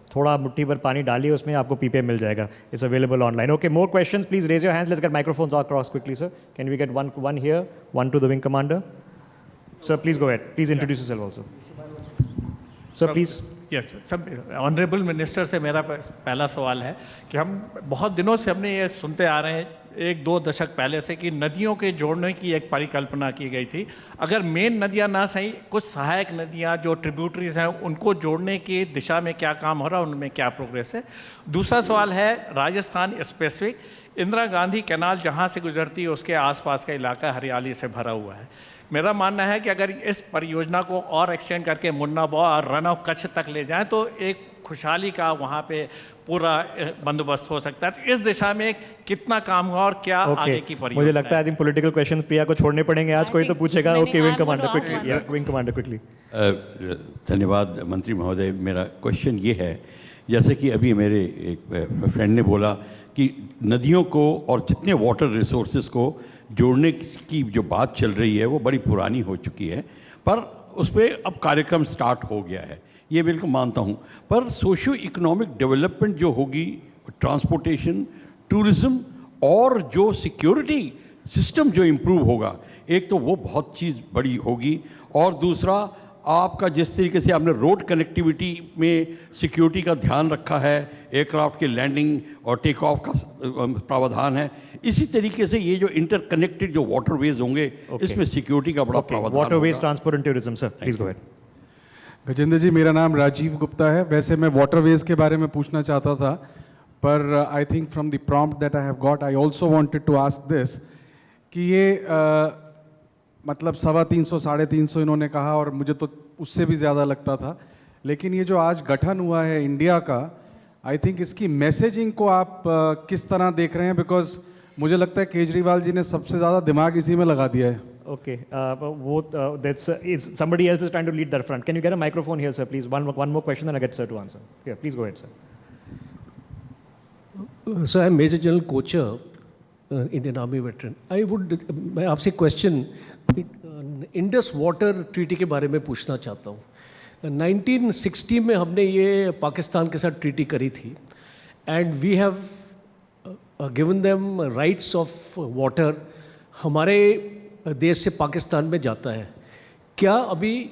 थोड़ा मुट्ठी भर पानी डालिए उसमें, आपको पीपीएम मिल जाएगा। It's available online. Okay, more questions, please raise your hands. Let's get microphones across quickly, sir. Can we get one here, one to the wing commander? Sir please go ahead, please introduce yourself also. Sir please. Yes, सब honourable minister से मेरा पहला सवाल है कि हम बहुत दिनों से हमने ये सुनते आ रहे हैं, 1-2 दशक पहले से, कि नदियों के जोड़ने की एक परिकल्पना की गई थी। अगर मेन नदियां ना सही, कुछ सहायक नदियां जो ट्रिब्यूटरीज हैं उनको जोड़ने की दिशा में क्या काम हो रहा है, उनमें क्या प्रोग्रेस है? दूसरा सवाल है राजस्थान स्पेसिफिक, इंदिरा गांधी कैनाल जहाँ से गुजरती है उसके आसपास का इलाका हरियाली से भरा हुआ है। मेरा मानना है कि अगर इस परियोजना को और एक्सटेंड करके मुन्ना बॉ और रन ऑफ कच्छ तक ले जाएं तो एक खुशहाली का वहाँ पे पूरा बंदोबस्त हो सकता है। तो इस दिशा में कितना काम हुआ और क्या आगे की परियोजना? मुझे लगता है आई थिंक पॉलिटिकल क्वेश्चन प्रिया को छोड़ने पड़ेंगे आज। कोई तो पूछेगा। Okay, wing commander quickly, wing commander quickly. धन्यवाद मंत्री महोदय। मेरा क्वेश्चन ये है, जैसे कि अभी मेरे एक फ्रेंड ने बोला कि नदियों को और जितने वाटर रिसोर्सेज को जोड़ने की जो बात चल रही है वो बड़ी पुरानी हो चुकी है, पर उस पर अब कार्यक्रम स्टार्ट हो गया है, ये बिल्कुल मानता हूँ। पर सोशो इकोनॉमिक डेवलपमेंट जो होगी, ट्रांसपोर्टेशन, टूरिज़्म और जो सिक्योरिटी सिस्टम जो इम्प्रूव होगा, एक तो वो बहुत चीज़ बड़ी होगी, और दूसरा आपका जिस तरीके से आपने रोड कनेक्टिविटी में सिक्योरिटी का ध्यान रखा है, एयरक्राफ्ट के लैंडिंग और टेक ऑफ का प्रावधान है, इसी तरीके से ये जो इंटरकनेक्टेड जो वाटरवेज होंगे इसमें सिक्योरिटी का बड़ा प्रावधान। Waterways, transport and tourism, sir please go ahead. Gajendra ji, मेरा नाम राजीव गुप्ता है। वैसे मैं वाटरवेज के बारे में पूछना चाहता था, पर I think from the prompt that I have got, I also wanted to ask this कि ये मतलब 350, 350 इन्होंने कहा, और मुझे तो उससे भी ज़्यादा लगता था। लेकिन ये जो आज गठन हुआ है इंडिया का, आई थिंक इसकी मैसेजिंग को आप किस तरह देख रहे हैं? बिकॉज मुझे लगता है केजरीवाल जी ने सबसे ज़्यादा दिमाग इसी में लगा दिया है Okay. It's somebody else is trying to lead that front. Can you get a microphone here, sir, please? One more question, then I get sir to answer. Yeah, please go ahead, sir. So I'm Major General Kocher, Indian Army veteran. मैं आपसे question Indus water treaty के बारे में पूछना चाहता हूँ. 1960 में हमने ये पाकिस्तान के साथ ट्रीटी करी थी and we have given them rights of water. हमारे देश से पाकिस्तान में जाता है. क्या अभी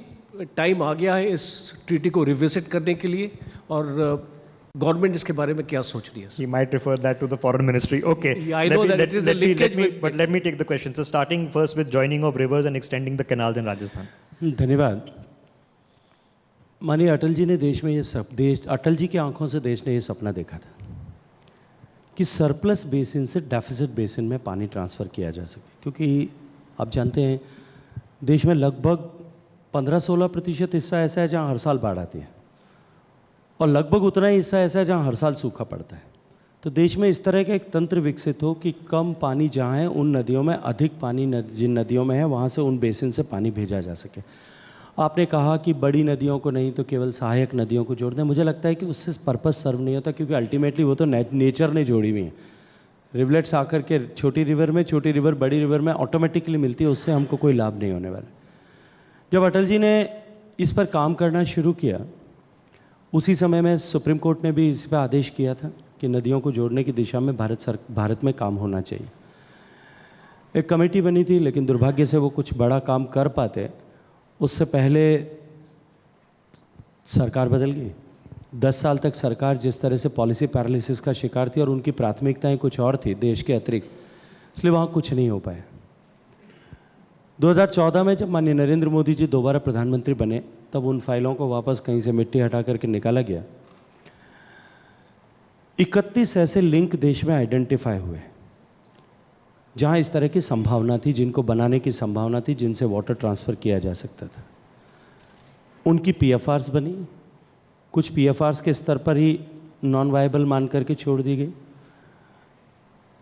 टाइम आ गया है इस ट्रीटी को रिविजिट करने के लिए और गवर्नमेंट इसके बारे में क्या सोच रही है? He might refer that to the foreign ministry. Okay. Yeah, I know that it is the linkage. But let me take the question. So starting first with joining of rivers and extending the canals in Rajasthan. धन्यवाद. माननीय अटल जी ने अटल जी की आंखों से देश ने ये सपना देखा था कि सरप्लस बेसिन से डेफिसिट बेसिन में पानी ट्रांसफ़र किया जा सके, क्योंकि आप जानते हैं देश में लगभग 15-16% हिस्सा ऐसा है जहाँ हर साल बाढ़ आती है और लगभग उतना ही हिस्सा ऐसा है जहाँ हर साल सूखा पड़ता है. तो देश में इस तरह का एक तंत्र विकसित हो कि कम पानी जहाँ है उन नदियों में अधिक पानी जिन नदियों में है वहाँ से उन बेसिन से पानी भेजा जा सके. आपने कहा कि बड़ी नदियों को नहीं तो केवल सहायक नदियों को जोड़ दें. मुझे लगता है कि उससे पर्पस सर्व नहीं होता, क्योंकि अल्टीमेटली वो तो नेचर ने जोड़ी हुई है. रिवलेट्स आकर के छोटी रिवर बड़ी रिवर में ऑटोमेटिकली मिलती है, उससे हमको कोई लाभ नहीं होने वाला. जब अटल जी ने इस पर काम करना शुरू किया उसी समय में सुप्रीम कोर्ट ने भी इस पर आदेश किया था कि नदियों को जोड़ने की दिशा में भारत में काम होना चाहिए. एक कमेटी बनी थी, लेकिन दुर्भाग्य से वो कुछ बड़ा काम कर पाते उससे पहले सरकार बदल गई. 10 साल तक सरकार जिस तरह से पॉलिसी पैरालिसिस का शिकार थी और उनकी प्राथमिकताएं कुछ और थी देश के अतिरिक्त, इसलिए वहाँ कुछ नहीं हो पाया. 2014 में जब माननीय नरेंद्र मोदी जी दोबारा प्रधानमंत्री बने तब उन फाइलों को वापस कहीं से मिट्टी हटा करके निकाला गया. 31 ऐसे लिंक देश में आइडेंटिफाई हुए जहां इस तरह की संभावना थी, जिनको बनाने की संभावना थी, जिनसे वाटर ट्रांसफ़र किया जा सकता था. उनकी पीएफआरस बनी. कुछ पीएफआरस के स्तर पर ही नॉन वायबल मान करके छोड़ दी गई.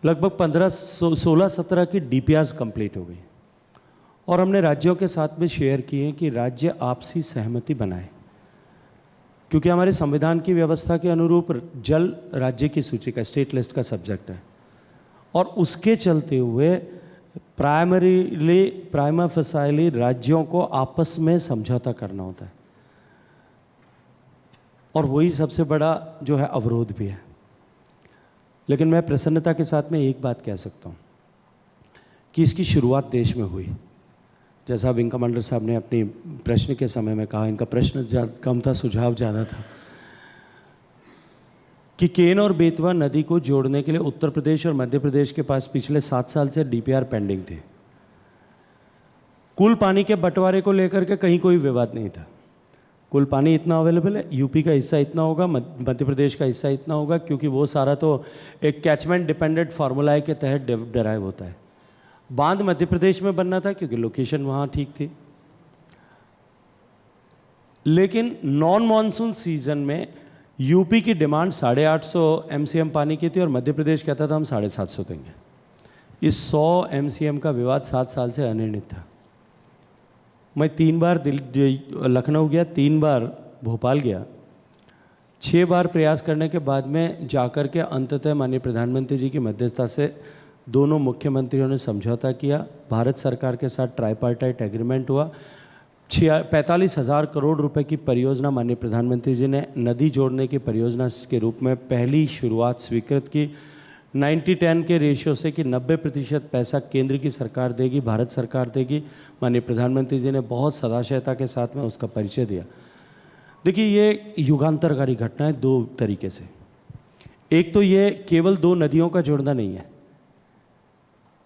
लगभग 16-17 की डीपीआरस कंप्लीट हो गई और हमने राज्यों के साथ में शेयर किए कि राज्य आपसी सहमति बनाए, क्योंकि हमारे संविधान की व्यवस्था के अनुरूप जल राज्य की सूची का स्टेट लिस्ट का सब्जेक्ट है और उसके चलते हुए प्राइमा फसाइली राज्यों को आपस में समझौता करना होता है और वही सबसे बड़ा जो है अवरोध भी है. लेकिन मैं प्रसन्नता के साथ में एक बात कह सकता हूँ कि इसकी शुरुआत देश में हुई. जैसा विंग कमांडर साहब ने अपनी प्रश्न के समय में कहा, इनका प्रश्न कम था, सुझाव ज़्यादा था, कि केन और बेतवा नदी को जोड़ने के लिए उत्तर प्रदेश और मध्य प्रदेश के पास पिछले 7 साल से डीपीआर पेंडिंग थे. कुल पानी के बंटवारे को लेकर के कहीं कोई विवाद नहीं था. कुल पानी इतना अवेलेबल है, यूपी का हिस्सा इतना होगा, मध्य प्रदेश का हिस्सा इतना होगा, क्योंकि वो सारा तो एक कैचमेंट डिपेंडेंट फार्मूला के तहत डराइव होता है. बांध मध्य प्रदेश में बनना था क्योंकि लोकेशन वहाँ ठीक थी, लेकिन नॉन मॉनसून सीजन में यूपी की डिमांड 850 MCM पानी की थी और मध्य प्रदेश कहता था हम 750 देंगे. इस 100 MCM का विवाद 7 साल से अनिर्णित था. मैं 3 बार लखनऊ गया, 3 बार भोपाल गया, 6 बार प्रयास करने के बाद में जाकर के अंततः माननीय प्रधानमंत्री जी की मध्यस्थता से दोनों मुख्यमंत्रियों ने समझौता किया. भारत सरकार के साथ ट्राइपार्टाइट एग्रीमेंट हुआ. 45,000 करोड़ रुपए की परियोजना माननीय प्रधानमंत्री जी ने नदी जोड़ने की परियोजना के रूप में पहली शुरुआत स्वीकृत की. 90-10 के रेशियो से कि 90% पैसा केंद्र की सरकार देगी, भारत सरकार देगी. माननीय प्रधानमंत्री जी ने बहुत सदाशयता के साथ में उसका परिचय दिया. देखिए, ये युगांतरकारी घटना है 2 तरीके से. एक तो ये केवल 2 नदियों का जोड़ना नहीं है,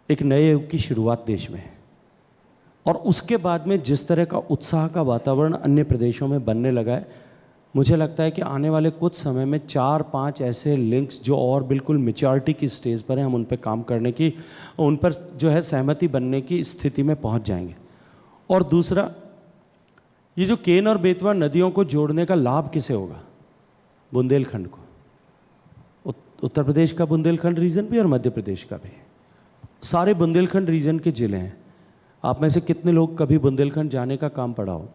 एक नए युग की शुरुआत देश में है और उसके बाद में जिस तरह का उत्साह का वातावरण अन्य प्रदेशों में बनने लगा है, मुझे लगता है कि आने वाले कुछ समय में 4-5 ऐसे लिंक्स जो और बिल्कुल मैच्योरिटी की स्टेज पर हैं, हम उन पर काम करने की, उन पर जो है सहमति बनने की स्थिति में पहुंच जाएंगे. और दूसरा, ये जो केन और बेतवा नदियों को जोड़ने का लाभ किसे होगा? बुंदेलखंड को. उत्तर प्रदेश का बुंदेलखंड रीजन भी और मध्य प्रदेश का भी. सारे बुंदेलखंड रीजन के ज़िले हैं. आप में से कितने लोग कभी बुंदेलखंड जाने का काम पड़ा हो?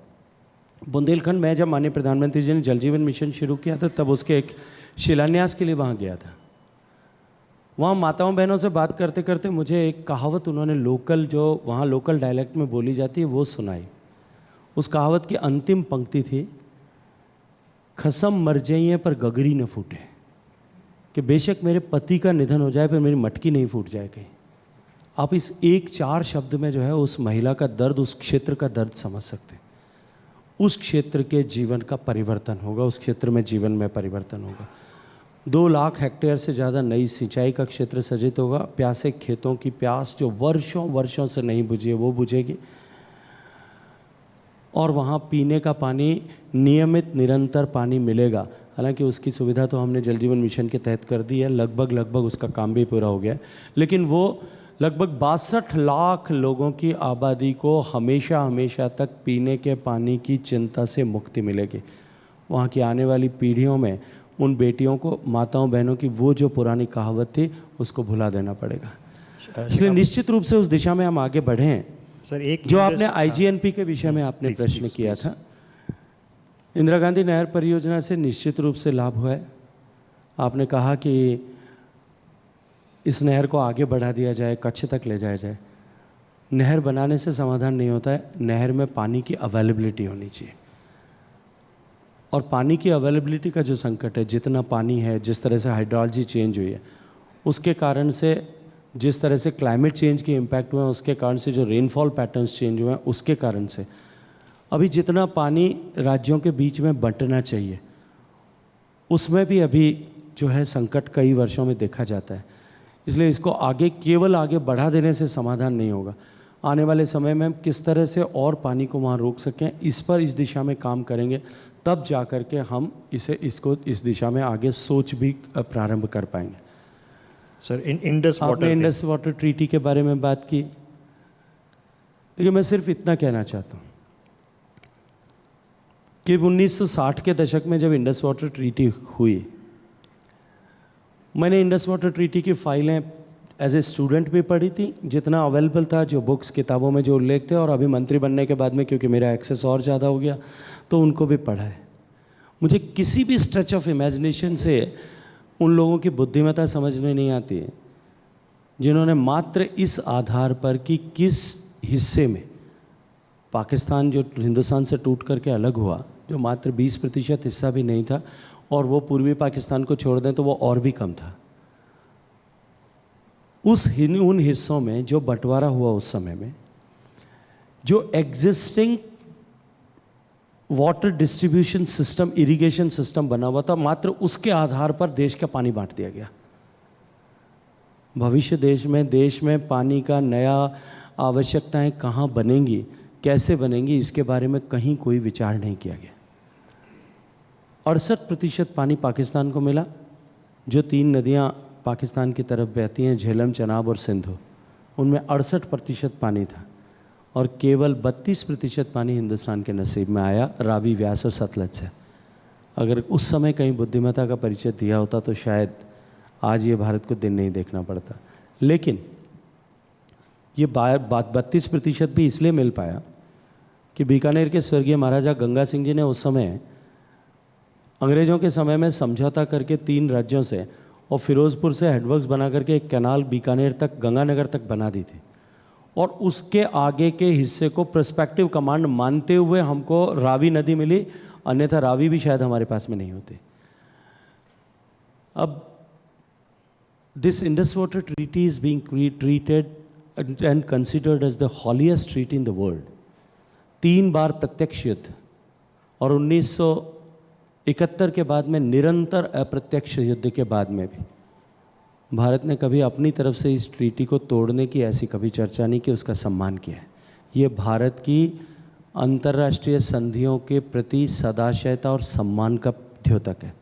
बुंदेलखंड में जब माननीय प्रधानमंत्री जी ने जल जीवन मिशन शुरू किया था तब उसके एक शिलान्यास के लिए वहाँ गया था। वहाँ माताओं बहनों से बात करते करते मुझे एक कहावत उन्होंने लोकल, जो वहाँ लोकल डायलेक्ट में बोली जाती है, वो सुनाई। उस कहावत की अंतिम पंक्ति थी, खसम मर जाइए पर गगरी न फूटे, कि बेशक मेरे पति का निधन हो जाए पर मेरी मटकी नहीं फूट जाए कहीं। आप इस एक 4 शब्द में जो है उस महिला का दर्द, उस क्षेत्र का दर्द समझ सकते हैं। उस क्षेत्र के जीवन का परिवर्तन होगा, उस क्षेत्र में जीवन में परिवर्तन होगा। 2 लाख हेक्टेयर से ज़्यादा नई सिंचाई का क्षेत्र सृजित होगा। प्यासे खेतों की प्यास जो वर्षों वर्षों से नहीं बुझी है वो बुझेगी, और वहाँ पीने का पानी नियमित निरंतर पानी मिलेगा। हालांकि उसकी सुविधा तो हमने जल जीवन मिशन के तहत कर दी है, लगभग उसका काम भी पूरा हो गया है, लेकिन वो लगभग 62 लाख लोगों की आबादी को हमेशा तक पीने के पानी की चिंता से मुक्ति मिलेगी। वहाँ की आने वाली पीढ़ियों में उन बेटियों को, माताओं बहनों की वो जो पुरानी कहावत थी उसको भुला देना पड़ेगा। इसलिए निश्चित रूप से उस दिशा में हम आगे बढ़ें। सर, एक जो आपने आईजीएनपी के विषय में आपने प्रश्न किया था, इंदिरा गांधी नहर परियोजना से निश्चित रूप से लाभ हुआ है। आपने कहा कि इस नहर को आगे बढ़ा दिया जाए, कच्छ तक ले जाया जाए। नहर बनाने से समाधान नहीं होता है, नहर में पानी की अवेलेबिलिटी होनी चाहिए। और पानी की अवेलेबिलिटी का जो संकट है, जितना पानी है, जिस तरह से हाइड्रोलॉजी चेंज हुई है, उसके कारण से, जिस तरह से क्लाइमेट चेंज के इम्पैक्ट हुए हैं, उसके कारण से जो रेनफॉल पैटर्न्स चेंज हुए हैं, उसके कारण से अभी जितना पानी राज्यों के बीच में बंटना चाहिए उसमें भी अभी जो है संकट कई वर्षों में देखा जाता है। इसलिए इसको केवल आगे बढ़ा देने से समाधान नहीं होगा। आने वाले समय में हम किस तरह से और पानी को वहाँ रोक सकें, इस दिशा में काम करेंगे, तब जा कर के हम इस दिशा में आगे सोच भी प्रारंभ कर पाएंगे। सर, इंडस वाटर, आपने इंडस वाटर ट्रीटी के बारे में बात की। देखिए, मैं सिर्फ इतना कहना चाहता हूँ कि 1960 के दशक में जब इंडस वाटर ट्रीटी हुई, मैंने इंडस वाटर ट्रीटी की फाइलें एज ए स्टूडेंट भी पढ़ी थी, जितना अवेलेबल था, जो बुक्स किताबों में जो उल्लेख थे, और अभी मंत्री बनने के बाद में क्योंकि मेरा एक्सेस और ज़्यादा हो गया तो उनको भी पढ़ा है। मुझे किसी भी स्ट्रेच ऑफ इमेजिनेशन से उन लोगों की बुद्धिमत्ता समझ में नहीं आती है जिन्होंने मात्र इस आधार पर कि किस हिस्से में पाकिस्तान जो हिंदुस्तान से टूट करके अलग हुआ, जो मात्र 20% हिस्सा भी नहीं था, और वो पूर्वी पाकिस्तान को छोड़ दें तो वो और भी कम था, उन हिस्सों में जो बंटवारा हुआ उस समय में, जो existing water distribution system, irrigation system बना हुआ था, मात्र उसके आधार पर देश का पानी बांट दिया गया। भविष्य देश में पानी का नया आवश्यकताएं कहाँ बनेंगी, कैसे बनेंगी, इसके बारे में कहीं कोई विचार नहीं किया गया। 68% पानी पाकिस्तान को मिला। जो 3 नदियाँ पाकिस्तान की तरफ बहती हैं, झेलम, चनाब और सिंधु, उनमें 68% पानी था, और केवल 32% पानी हिंदुस्तान के नसीब में आया, रावी, व्यास और सतलज से। अगर उस समय कहीं बुद्धिमत्ता का परिचय दिया होता तो शायद आज ये भारत को दिन नहीं देखना पड़ता। लेकिन ये 32% भी इसलिए मिल पाया कि बीकानेर के स्वर्गीय महाराजा गंगा सिंह जी ने उस समय अंग्रेज़ों के समय में समझौता करके 3 राज्यों से और फिरोज़पुर से हेडवर्क्स बना करके एक कैनाल बीकानेर तक, गंगानगर तक बना दी थी, और उसके आगे के हिस्से को प्रोस्पेक्टिव कमांड मानते हुए हमको रावी नदी मिली, अन्यथा रावी भी शायद हमारे पास में नहीं होती। अब this Indus water treaty is being treated and considered as the holiest treaty in the world. 3 बार प्रत्यक्ष युद्ध और 1971 के बाद में निरंतर अप्रत्यक्ष युद्ध के बाद में भी भारत ने कभी अपनी तरफ से इस ट्रीटी को तोड़ने की ऐसी कभी चर्चा नहीं की, उसका सम्मान किया है। ये भारत की अंतर्राष्ट्रीय संधियों के प्रति सदाशयता और सम्मान का द्योतक है।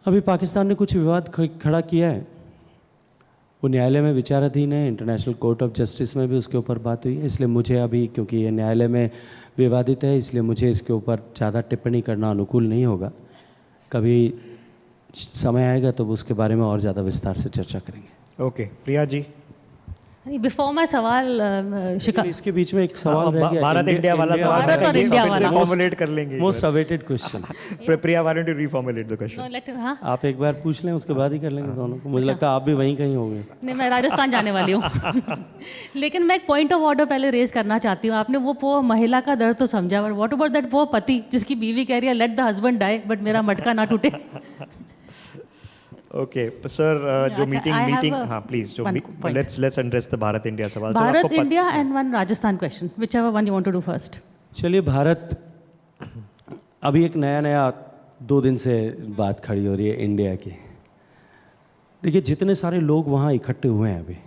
अभी पाकिस्तान ने कुछ विवाद खड़ा किया है, वो न्यायालय में विचाराधीन है, इंटरनेशनल कोर्ट ऑफ जस्टिस में भी उसके ऊपर बात हुई है। इसलिए मुझे अभी, क्योंकि ये न्यायालय में विवादित है, इसलिए मुझे इसके ऊपर ज़्यादा टिप्पणी करना अनुकूल नहीं होगा। कभी समय आएगा तो उसके बारे में और ज़्यादा विस्तार से चर्चा करेंगे। Okay, Priya ji. Before my सवाल शिखा, इसके बीच में एक सवाल रह गया, भारत इंडिया वाला सवाल भारत और इंडिया वाला फॉर्मुलेट कर लेंगे। Most awaited question. Priya, why don't you reformulate the question? हाँ आप एक बार पूछ लें, उसके बाद ही कर लेंगे दोनों को। मुझे लगता है आप भी वहीं कहीं होंगे। नहीं, मैं राजस्थान जाने वाली हूँ। लेकिन मैं एक पॉइंट ऑफ ऑर्डर पहले रेज करना चाहती हूँ। आपने वो पुअर महिला का दर्द तो समझा, but what about that poor पति जिसकी बीवी कह रही है let the husband die but मेरा मटका ना टूटे। Okay, सर जो अच्छा, I have मीटिंग a- हाँ प्लीज जो one point. let's address the Bharat India सवाल। Bharat India and one Rajasthan question, whichever one you want to do first. चलिए, भारत अभी एक नया 2 दिन से बात खड़ी हो रही है इंडिया की। देखिए, जितने सारे लोग वहाँ इकट्ठे हुए हैं अभी,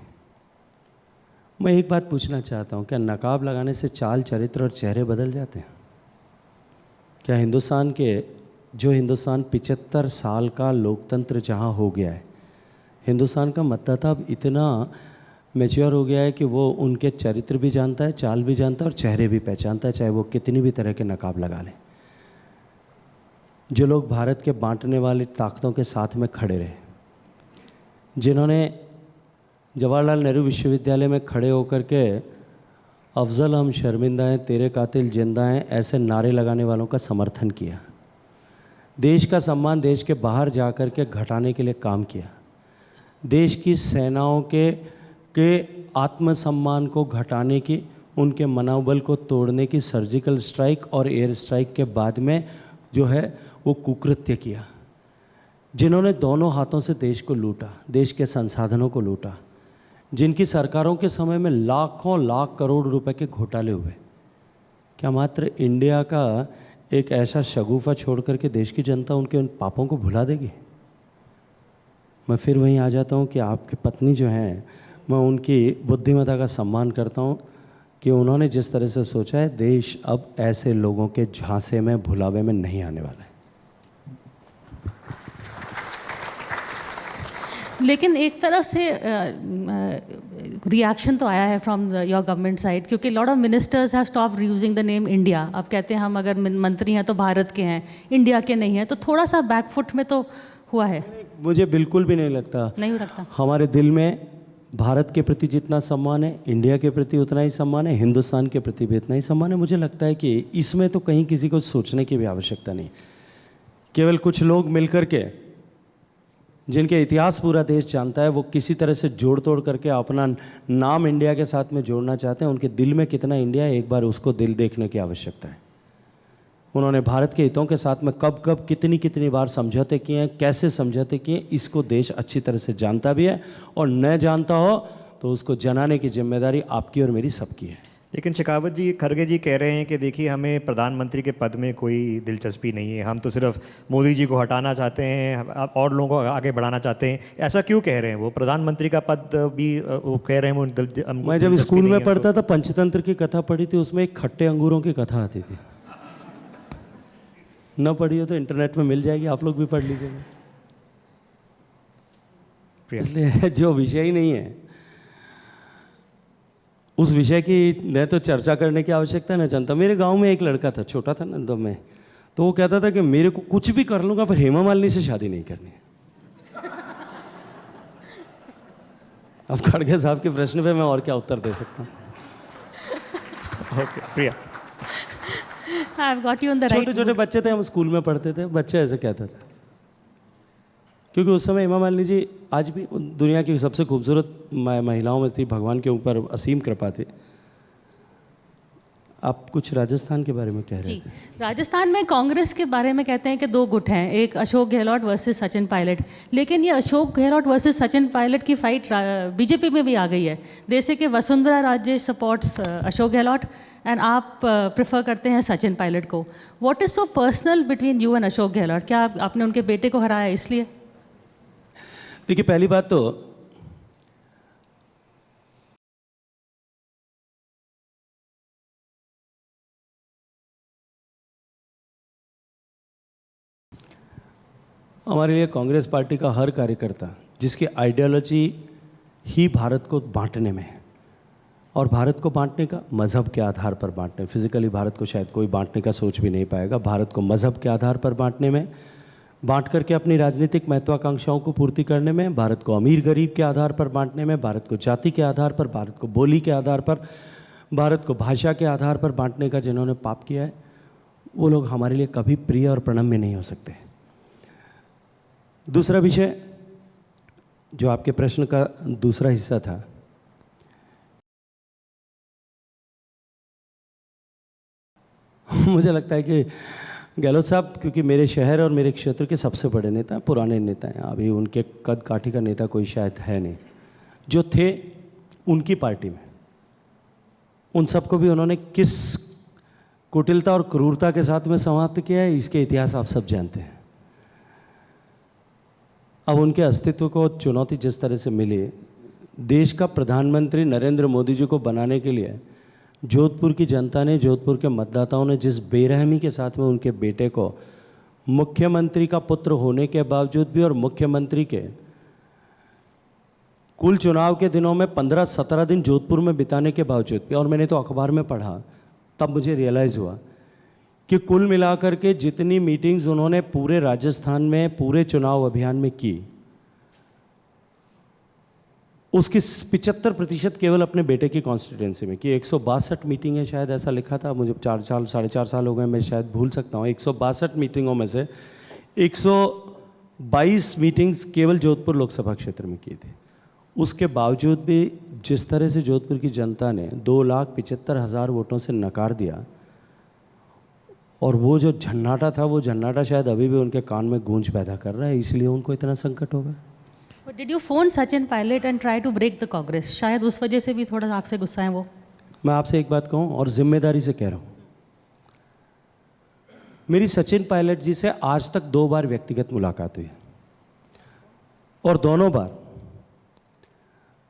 मैं एक बात पूछना चाहता हूँ, क्या नकाब लगाने से चाल, चरित्र और चेहरे बदल जाते हैं? क्या हिंदुस्तान 75 साल का लोकतंत्र जहाँ हो गया है, हिंदुस्तान का मतदाता अब इतना मैच्योर हो गया है कि वो उनके चरित्र भी जानता है, चाल भी जानता है और चेहरे भी पहचानता है, चाहे वो कितनी भी तरह के नकाब लगा लें। जो लोग भारत के बांटने वाली ताकतों के साथ में खड़े रहे, जिन्होंने जवाहरलाल नेहरू विश्वविद्यालय में खड़े होकर के अफजल हम शर्मिंदा हैं, तेरे कातिल जिंदा हैं ऐसे नारे लगाने वालों का समर्थन किया, देश का सम्मान देश के बाहर जाकर के घटाने के लिए काम किया, देश की सेनाओं के आत्मसम्मान को घटाने की, उनके मनोबल को तोड़ने की सर्जिकल स्ट्राइक और एयर स्ट्राइक के बाद में जो है वो कुकृत्य किया, जिन्होंने दोनों हाथों से देश को लूटा, देश के संसाधनों को लूटा, जिनकी सरकारों के समय में लाखों लाख करोड़ रुपए के घोटाले हुए। क्या मात्र इंडिया का एक ऐसा शगुफा छोड़ करके देश की जनता उनके उन पापों को भुला देगी? मैं फिर वहीं आ जाता हूँ कि आपकी पत्नी जो हैं, मैं उनकी बुद्धिमत्ता का सम्मान करता हूँ कि उन्होंने जिस तरह से सोचा है, देश अब ऐसे लोगों के झांसे में, भुलावे में नहीं आने वाला है। लेकिन एक तरफ से रिएक्शन तो आया है फ्रॉम योर गवर्नमेंट साइड, क्योंकि lot of ministers have stop using the name India. अब कहते हैं हम अगर मंत्री हैं तो भारत के हैं, इंडिया के नहीं हैं, तो थोड़ा सा बैकफुट में तो हुआ है। मुझे बिल्कुल भी नहीं लगता। नहीं लगता। हमारे दिल में भारत के प्रति जितना सम्मान है, इंडिया के प्रति उतना ही सम्मान है, हिंदुस्तान के प्रति भी इतना ही सम्मान है। मुझे लगता है कि इसमें तो कहीं किसी को सोचने की भी आवश्यकता नहीं। केवल कुछ लोग मिलकर के, जिनके इतिहास पूरा देश जानता है, वो किसी तरह से जोड़ तोड़ करके अपना नाम इंडिया के साथ में जोड़ना चाहते हैं। उनके दिल में कितना इंडिया है, एक बार उसको दिल देखने की आवश्यकता है। उन्होंने भारत के हितों के साथ में कब कब कितनी बार समझौते किए हैं, कैसे समझौते किए हैं, इसको देश अच्छी तरह से जानता भी है, और न जानता हो तो उसको जनाने की जिम्मेदारी आपकी और मेरी सबकी है। लेकिन शेखावत जी, खड़गे जी कह रहे हैं कि देखिए हमें प्रधानमंत्री के पद में कोई दिलचस्पी नहीं है, हम तो सिर्फ मोदी जी को हटाना चाहते हैं और लोगों को आगे बढ़ाना चाहते हैं। ऐसा क्यों कह रहे हैं? वो प्रधानमंत्री का पद भी वो कह रहे हैं। मैं जब स्कूल में पढ़ता था, पंचतंत्र की कथा पढ़ी थी, उसमें एक खट्टे अंगूरों की कथा आती थी। न पढ़ी हो तो इंटरनेट में मिल जाएगी, आप लोग भी पढ़ लीजिएगा। इसलिए जो विषय ही नहीं है, उस विषय की न तो चर्चा करने की आवश्यकता न जनता। मेरे गांव में एक लड़का था, छोटा था ना तो मैं, तो वो कहता था कि मेरे को कुछ भी कर लूंगा पर हेमा मालिनी से शादी नहीं करनी। अब खड़गे साहब के प्रश्न पे मैं और क्या उत्तर दे सकता हूँ? Okay Priya, I've got you on the right छोटे छोटे बच्चे थे, हम स्कूल में पढ़ते थे, बच्चे ऐसे कहते थे, क्योंकि उस समय हेमा मालिनी जी आज भी दुनिया की सबसे खूबसूरत महिलाओं में थी, भगवान के ऊपर असीम कृपा थी। आप कुछ राजस्थान के बारे में कह रहे थे। राजस्थान में कांग्रेस के बारे में कहते हैं कि 2 गुट हैं, एक अशोक गहलोत वर्सेस सचिन पायलट। लेकिन ये अशोक गहलोत वर्सेस सचिन पायलट की फाइट बीजेपी में भी आ गई है। जैसे कि वसुंधरा राजे सपोर्ट्स अशोक गहलोत एंड आप प्रेफर करते हैं सचिन पायलट को। What is so personal between you and Ashok Gehlot? क्या आपने उनके बेटे को हराया इसलिए? देखिए, पहली बात तो हमारे लिए कांग्रेस पार्टी का हर कार्यकर्ता, जिसकी आइडियोलॉजी ही भारत को बांटने में है, और भारत को बांटने का मज़हब के आधार पर बांटने, फिजिकली भारत को शायद कोई बांटने का सोच भी नहीं पाएगा, भारत को मज़हब के आधार पर बांटने में बांट करके अपनी राजनीतिक महत्वाकांक्षाओं को पूर्ति करने में, भारत को अमीर गरीब के आधार पर बांटने में, भारत को जाति के आधार पर, भारत को बोली के आधार पर, भारत को भाषा के आधार पर बांटने का जिन्होंने पाप किया है, वो लोग हमारे लिए कभी प्रिय और प्रणम्य नहीं हो सकते। दूसरा विषय जो आपके प्रश्न का दूसरा हिस्सा था, मुझे लगता है कि गहलोत साहब क्योंकि मेरे शहर और मेरे क्षेत्र के सबसे बड़े नेता हैं, पुराने नेता हैं, अभी उनके कद काठी का नेता कोई शायद है नहीं, जो थे उनकी पार्टी में, उन सबको भी उन्होंने किस कुटिलता और क्रूरता के साथ में समाप्त किया है, इसके इतिहास आप सब जानते हैं। अब उनके अस्तित्व को चुनौती जिस तरह से मिली, देश का प्रधानमंत्री नरेंद्र मोदी जी को बनाने के लिए जोधपुर की जनता ने, जोधपुर के मतदाताओं ने जिस बेरहमी के साथ में उनके बेटे को मुख्यमंत्री का पुत्र होने के बावजूद भी और मुख्यमंत्री के कुल चुनाव के दिनों में 15-17 दिन जोधपुर में बिताने के बावजूद भी, और मैंने तो अखबार में पढ़ा तब मुझे रियलाइज़ हुआ कि कुल मिलाकर के जितनी मीटिंग्स उन्होंने पूरे राजस्थान में पूरे चुनाव अभियान में की, उसकी 75% केवल अपने बेटे की कॉन्स्टिट्यूंसी में की। 162 मीटिंग है शायद, ऐसा लिखा था, मुझे 4 साल हो गए, मैं शायद भूल सकता हूँ। 162 मीटिंगों में से 122 मीटिंग्स केवल जोधपुर लोकसभा क्षेत्र में की थी। उसके बावजूद भी जिस तरह से जोधपुर की जनता ने 2,75,000 वोटों से नकार दिया, और वो जो झन्नाटा था, वो झन्नाटा शायद अभी भी उनके कान में गूंज पैदा कर रहा है, इसलिए उनको इतना संकट होगा। But did you phone Sachin Pilot and try to break the Congress? शायद उस वजह से भी थोड़ा आपसे गुस्सा है वो। मैं आपसे एक बात कहूँ और जिम्मेदारी से कह रहा हूँ, मेरी सचिन पायलट जी से आज तक 2 बार व्यक्तिगत मुलाकात हुई, और दोनों बार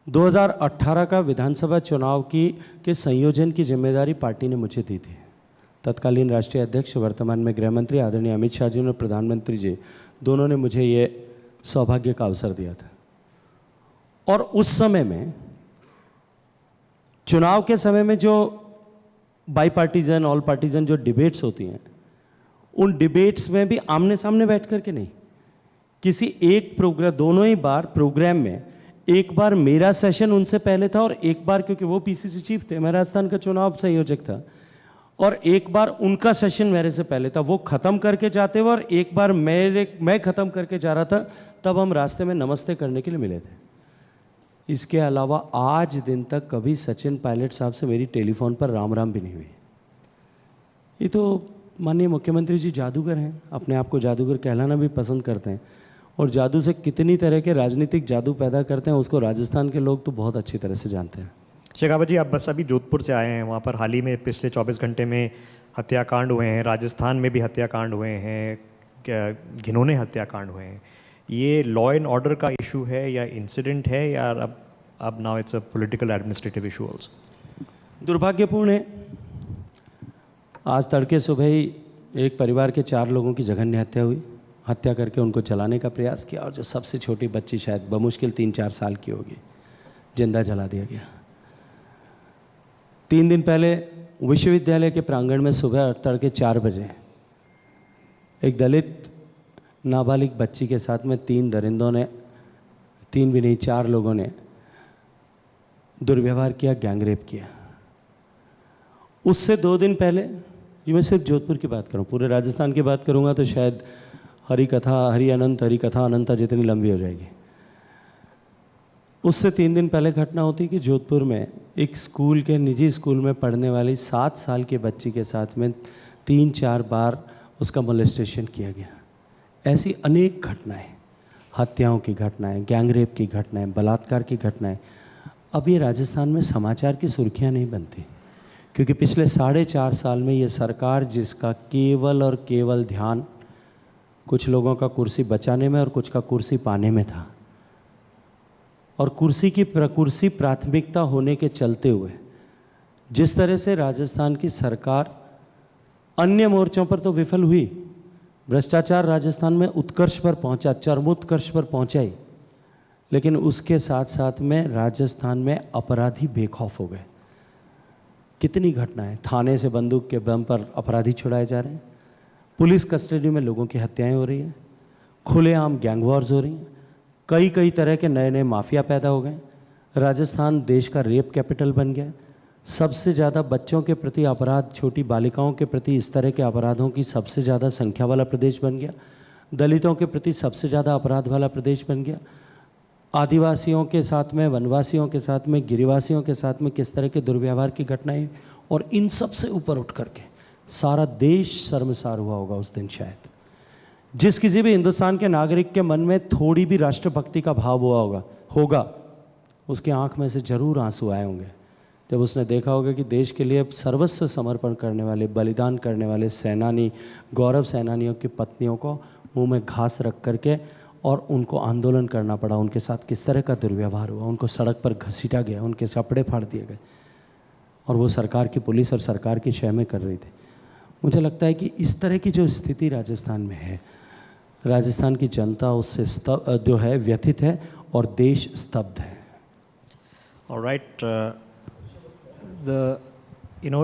2018 का विधानसभा चुनाव के संयोजन की जिम्मेदारी पार्टी ने मुझे दी थी। तत्कालीन राष्ट्रीय अध्यक्ष, वर्तमान में गृह मंत्री आदरणीय अमित शाह जी और प्रधानमंत्री जी दोनों ने मुझे ये सौभाग्य का अवसर दिया था। और उस समय में, चुनाव के समय में जो बाई पार्टीजन, ऑल पार्टीजन जो डिबेट्स होती हैं, उन डिबेट्स में भी आमने सामने बैठ करके नहीं, किसी एक प्रोग्राम, दोनों ही बार प्रोग्राम में, एक बार मेरा सेशन उनसे पहले था और एक बार क्योंकि वो पीसीसी चीफ थे, मैं राजस्थान का चुनाव संयोजक था, और एक बार उनका सेशन मेरे से पहले था, वो ख़त्म करके जाते हुए और एक बार मैं ख़त्म करके जा रहा था, तब हम रास्ते में नमस्ते करने के लिए मिले थे। इसके अलावा आज दिन तक कभी सचिन पायलट साहब से मेरी टेलीफोन पर राम राम भी नहीं हुई। ये तो माननीय मुख्यमंत्री जी जादूगर हैं, अपने आप को जादूगर कहलाना भी पसंद करते हैं, और जादू से कितनी तरह के राजनीतिक जादू पैदा करते हैं उसको राजस्थान के लोग तो बहुत अच्छी तरह से जानते हैं। शेखावत जी, आप बस अभी जोधपुर से आए हैं, वहाँ पर हाल ही में पिछले 24 घंटे में हत्याकांड हुए हैं, राजस्थान में भी हत्याकांड हुए हैं, घिनौने हत्याकांड हुए हैं। ये लॉ एंड ऑर्डर का इशू है या इंसिडेंट है, या अब now it's a political administrative issue also? दुर्भाग्यपूर्ण है, आज तड़के सुबह ही एक परिवार के 4 लोगों की जघन्य हत्या हुई, हत्या करके उनको जलाने का प्रयास किया, और जो सबसे छोटी बच्ची शायद बमुश्किल 3-4 साल की होगी, जिंदा जला दिया गया। 3 दिन पहले विश्वविद्यालय के प्रांगण में सुबह तड़के 4 बजे एक दलित नाबालिग बच्ची के साथ में 3 दरिंदों ने, 3 भी नहीं 4 लोगों ने दुर्व्यवहार किया, गैंगरेप किया। उससे 2 दिन पहले, ये मैं सिर्फ जोधपुर की बात करूं, पूरे राजस्थान की बात करूंगा तो शायद हरि कथा अनंता जितनी लंबी हो जाएगी। उससे 3 दिन पहले घटना होती कि जोधपुर में एक स्कूल के, निजी स्कूल में पढ़ने वाली 7 साल की बच्ची के साथ में 3-4 बार उसका मोलेस्टेशन किया गया। ऐसी अनेक घटनाएं, हत्याओं की घटनाएं, गैंगरेप की घटनाएं, बलात्कार की घटनाएं, अब ये राजस्थान में समाचार की सुर्खियां नहीं बनती, क्योंकि पिछले 4.5 साल में ये सरकार, जिसका केवल और केवल ध्यान कुछ लोगों का कुर्सी बचाने में और कुछ का कुर्सी पाने में था, और कुर्सी प्राथमिकता होने के चलते हुए जिस तरह से राजस्थान की सरकार अन्य मोर्चों पर तो विफल हुई, भ्रष्टाचार राजस्थान में उत्कर्ष पर पहुंचा, चरमोत्कर्ष पर पहुंचाई, लेकिन उसके साथ साथ में राजस्थान में अपराधी बेखौफ हो गए। कितनी घटनाएं, थाने से बंदूक के बम पर अपराधी छुड़ाए जा रहे हैं, पुलिस कस्टडी में लोगों की हत्याएं हो रही हैं, खुलेआम गैंग वॉर्स हो रही हैं, कई कई तरह के नए नए माफिया पैदा हो गए। राजस्थान देश का रेप कैपिटल बन गया। सबसे ज़्यादा बच्चों के प्रति अपराध, छोटी बालिकाओं के प्रति इस तरह के अपराधों की सबसे ज़्यादा संख्या वाला प्रदेश बन गया। दलितों के प्रति सबसे ज़्यादा अपराध वाला प्रदेश बन गया। आदिवासियों के साथ में, वनवासियों के साथ में, गिरिवासियों के साथ में किस तरह के दुर्व्यवहार की घटनाएं, और इन सब से ऊपर उठ करके सारा देश शर्मसार हुआ होगा उस दिन शायद। जिस किसी भी हिंदुस्तान के नागरिक के मन में थोड़ी भी राष्ट्रभक्ति का भाव हुआ होगा उसकी आंख में से जरूर आंसू आए होंगे जब उसने देखा होगा कि देश के लिए सर्वस्व समर्पण करने वाले, बलिदान करने वाले सेनानी, गौरव सेनानियों की पत्नियों को मुंह में घास रख करके और उनको आंदोलन करना पड़ा। उनके साथ किस तरह का दुर्व्यवहार हुआ, उनको सड़क पर घसीटा गया, उनके कपड़े फाड़ दिए गए, और वो सरकार की पुलिस और सरकार की शह में कर रही थी। मुझे लगता है कि इस तरह की जो स्थिति राजस्थान में है, राजस्थान की जनता उससे जो है व्यथित है और देश स्तब्ध है। All right.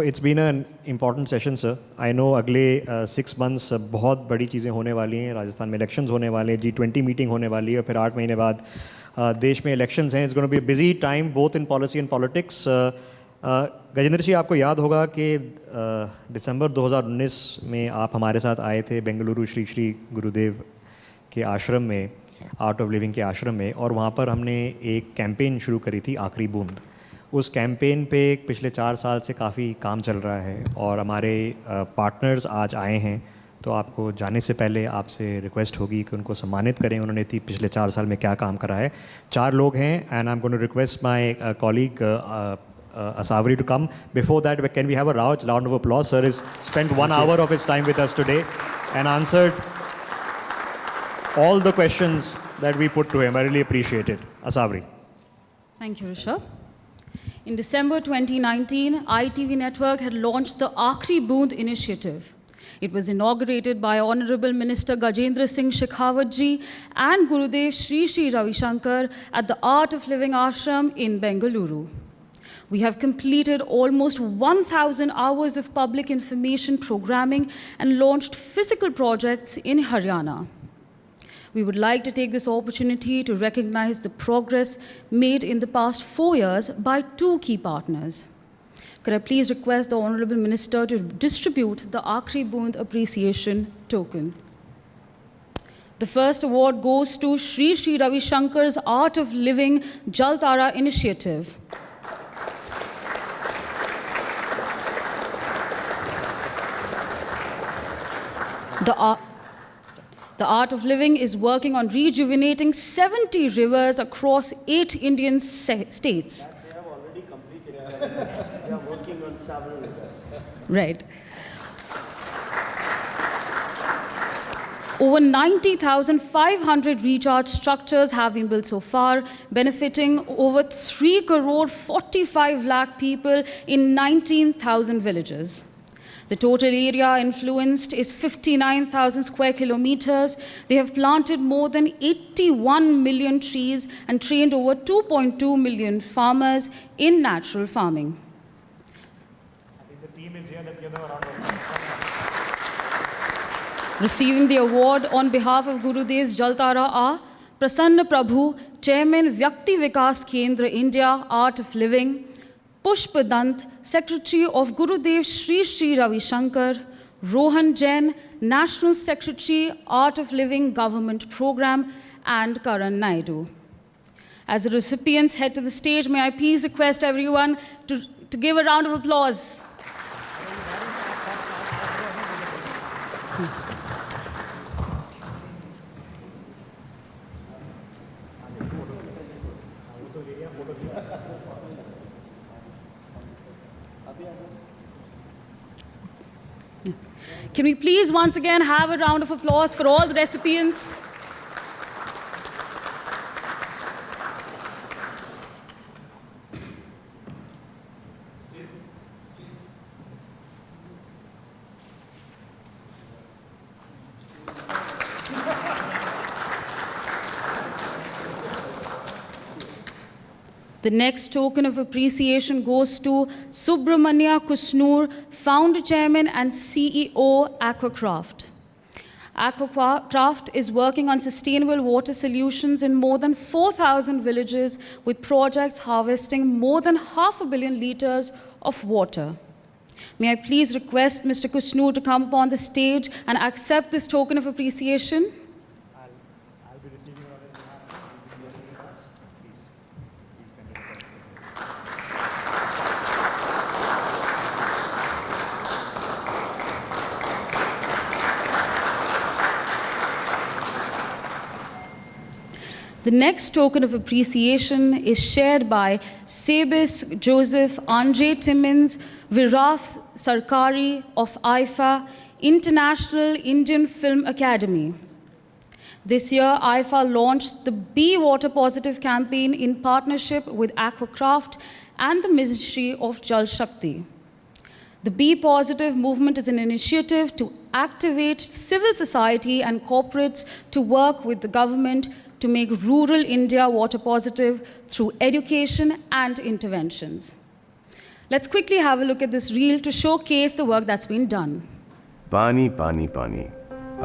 It's been an important session, sir. I know अगले 6 months बहुत बड़ी चीज़ें होने वाली हैं। राजस्थान में इलेक्शंस होने वाले हैं, G20 मीटिंग होने वाली है, और फिर 8 महीने बाद देश में इलेक्शंस हैं। It's going to be a busy time both in policy and politics. Gajendra जी, आपको याद होगा कि दिसंबर 2019 में आप हमारे साथ आए थे बेंगलुरु श्री श्री गुरुदेव के आश्रम में, आर्ट ऑफ लिविंग के आश्रम में, और वहाँ पर हमने एक कैंपेन शुरू करी थी, आखिरी बूंद। उस कैंपेन पे पिछले 4 साल से काफ़ी काम चल रहा है और हमारे पार्टनर्स आज आए हैं, तो आपको जाने से पहले आपसे रिक्वेस्ट होगी कि उनको सम्मानित करें। उन्होंने पिछले 4 साल में क्या काम करा है। 4 लोग हैं, and I am going to request my colleague Asavri to come. Before that, can we have a round of applause? Sir has spent 1 hour of his time with us today and answered all the questions that we put to him. I really appreciate it. Asavri. Thank you, Rishabh. In December 2019, ITV Network had launched the Aakhri Boond initiative. It was inaugurated by Honorable Minister Gajendra Singh Shekhawat ji and Gurudev Sri Sri Ravi Shankar at the Art of Living Ashram in Bengaluru. We have completed almost 1,000 hours of public information programming and launched physical projects in Haryana. We would like to take this opportunity to recognize the progress made in the past 4 years by 2 key partners. Could I please request the Honorable Minister to distribute the Aakhri Boond Appreciation Token. The first award goes to Sri Sri Ravi Shankar's Art of Living Jal Tara initiative. The Art of Living is working on rejuvenating 70 rivers across 8 Indian states. They have already completed. They are working on several rivers. Right. Over 90,500 recharge structures have been built so far, benefiting over 3 crore 45 lakh people in 19,000 villages. The total area influenced is 59,000 square kilometers. They have planted more than 81 million trees and trained over 2.2 million farmers in natural farming. I think the team is here. Let's give them a round of applause. Receiving the award on behalf of Gurudev's Jal Tara are Prasanna Prabhu, Chairman Vyakti Vikas Kendra India, Art of Living; Pushp Dant, Secretary of Gurudev Sri Sri Ravi Shankar; Rohan Jain, National Secretary, Art of Living Government Program; and Karan Naidu. As the recipients head to the stage, may I please request everyone to give a round of applause. Can we please once again have a round of applause for all the recipients? The next token of appreciation goes to Subramanya Kusnur, Founder Chairman and CEO, Aquacraft. Aquacraft is working on sustainable water solutions in more than 4,000 villages with projects harvesting more than 500 million liters of water. May I please request Mr. Kushnur to come upon the stage and accept this token of appreciation? I'll be receiving it on his behalf. Please send it across. The next token of appreciation is shared by Sebis Joseph Andre Timmins Viraf Sarkari of IFA, International Indian Film Academy. This year, IFA launched the Be Water Positive campaign in partnership with Aquacraft and the Ministry of Jal Shakti. The Be Positive movement is an initiative to activate civil society and corporates to work with the government to make rural India water positive through education and interventions. Let's quickly have a look at this reel to showcase the work that's been done. पानी पानी पानी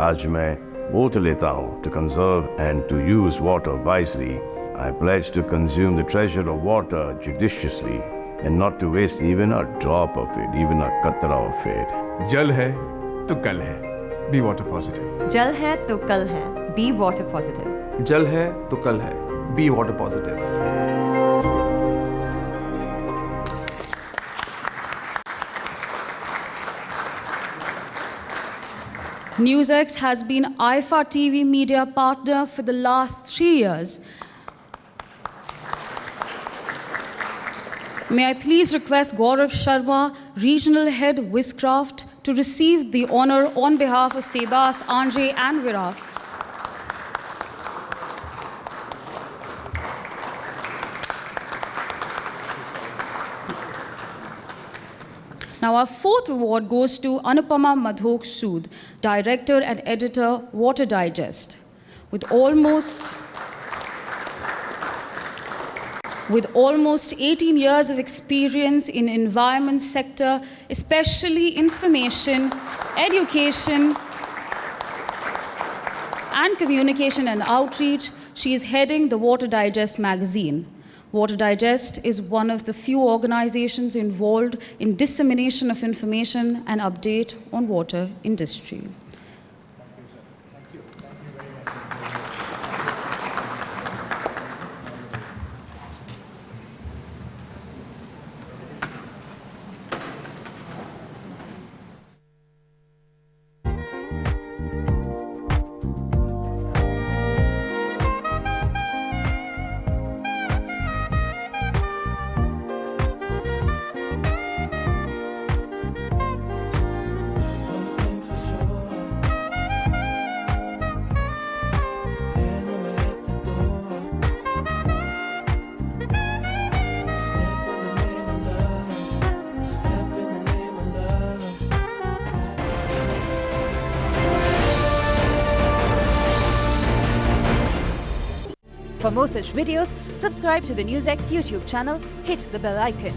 आज मैं vote लेता हूँ to conserve and to use water wisely. I pledge to consume the treasure of water judiciously and not to waste even a drop of it, even a qatra of it. जल है तो कल है. Be water positive. जल है तो कल है. Be water positive. जल है तो कल है. Be water positive. NewsX has been IFA TV media partner for the last 3 years. May I please request Gaurav Sharma, Regional Head, Wizcraft, to receive the honor on behalf of Sebas, Andre, and Viraf. Now, our fourth award goes to Anupama Madhok Sood, Director and Editor, Water Digest. With almost 18 years of experience in environment sector, especially information, education, and communication and outreach, she is heading the Water Digest magazine. Water Digest is one of the few organizations involved in dissemination of information and update on water industry. For more such videos, subscribe to the NewsX YouTube channel, hit the bell icon.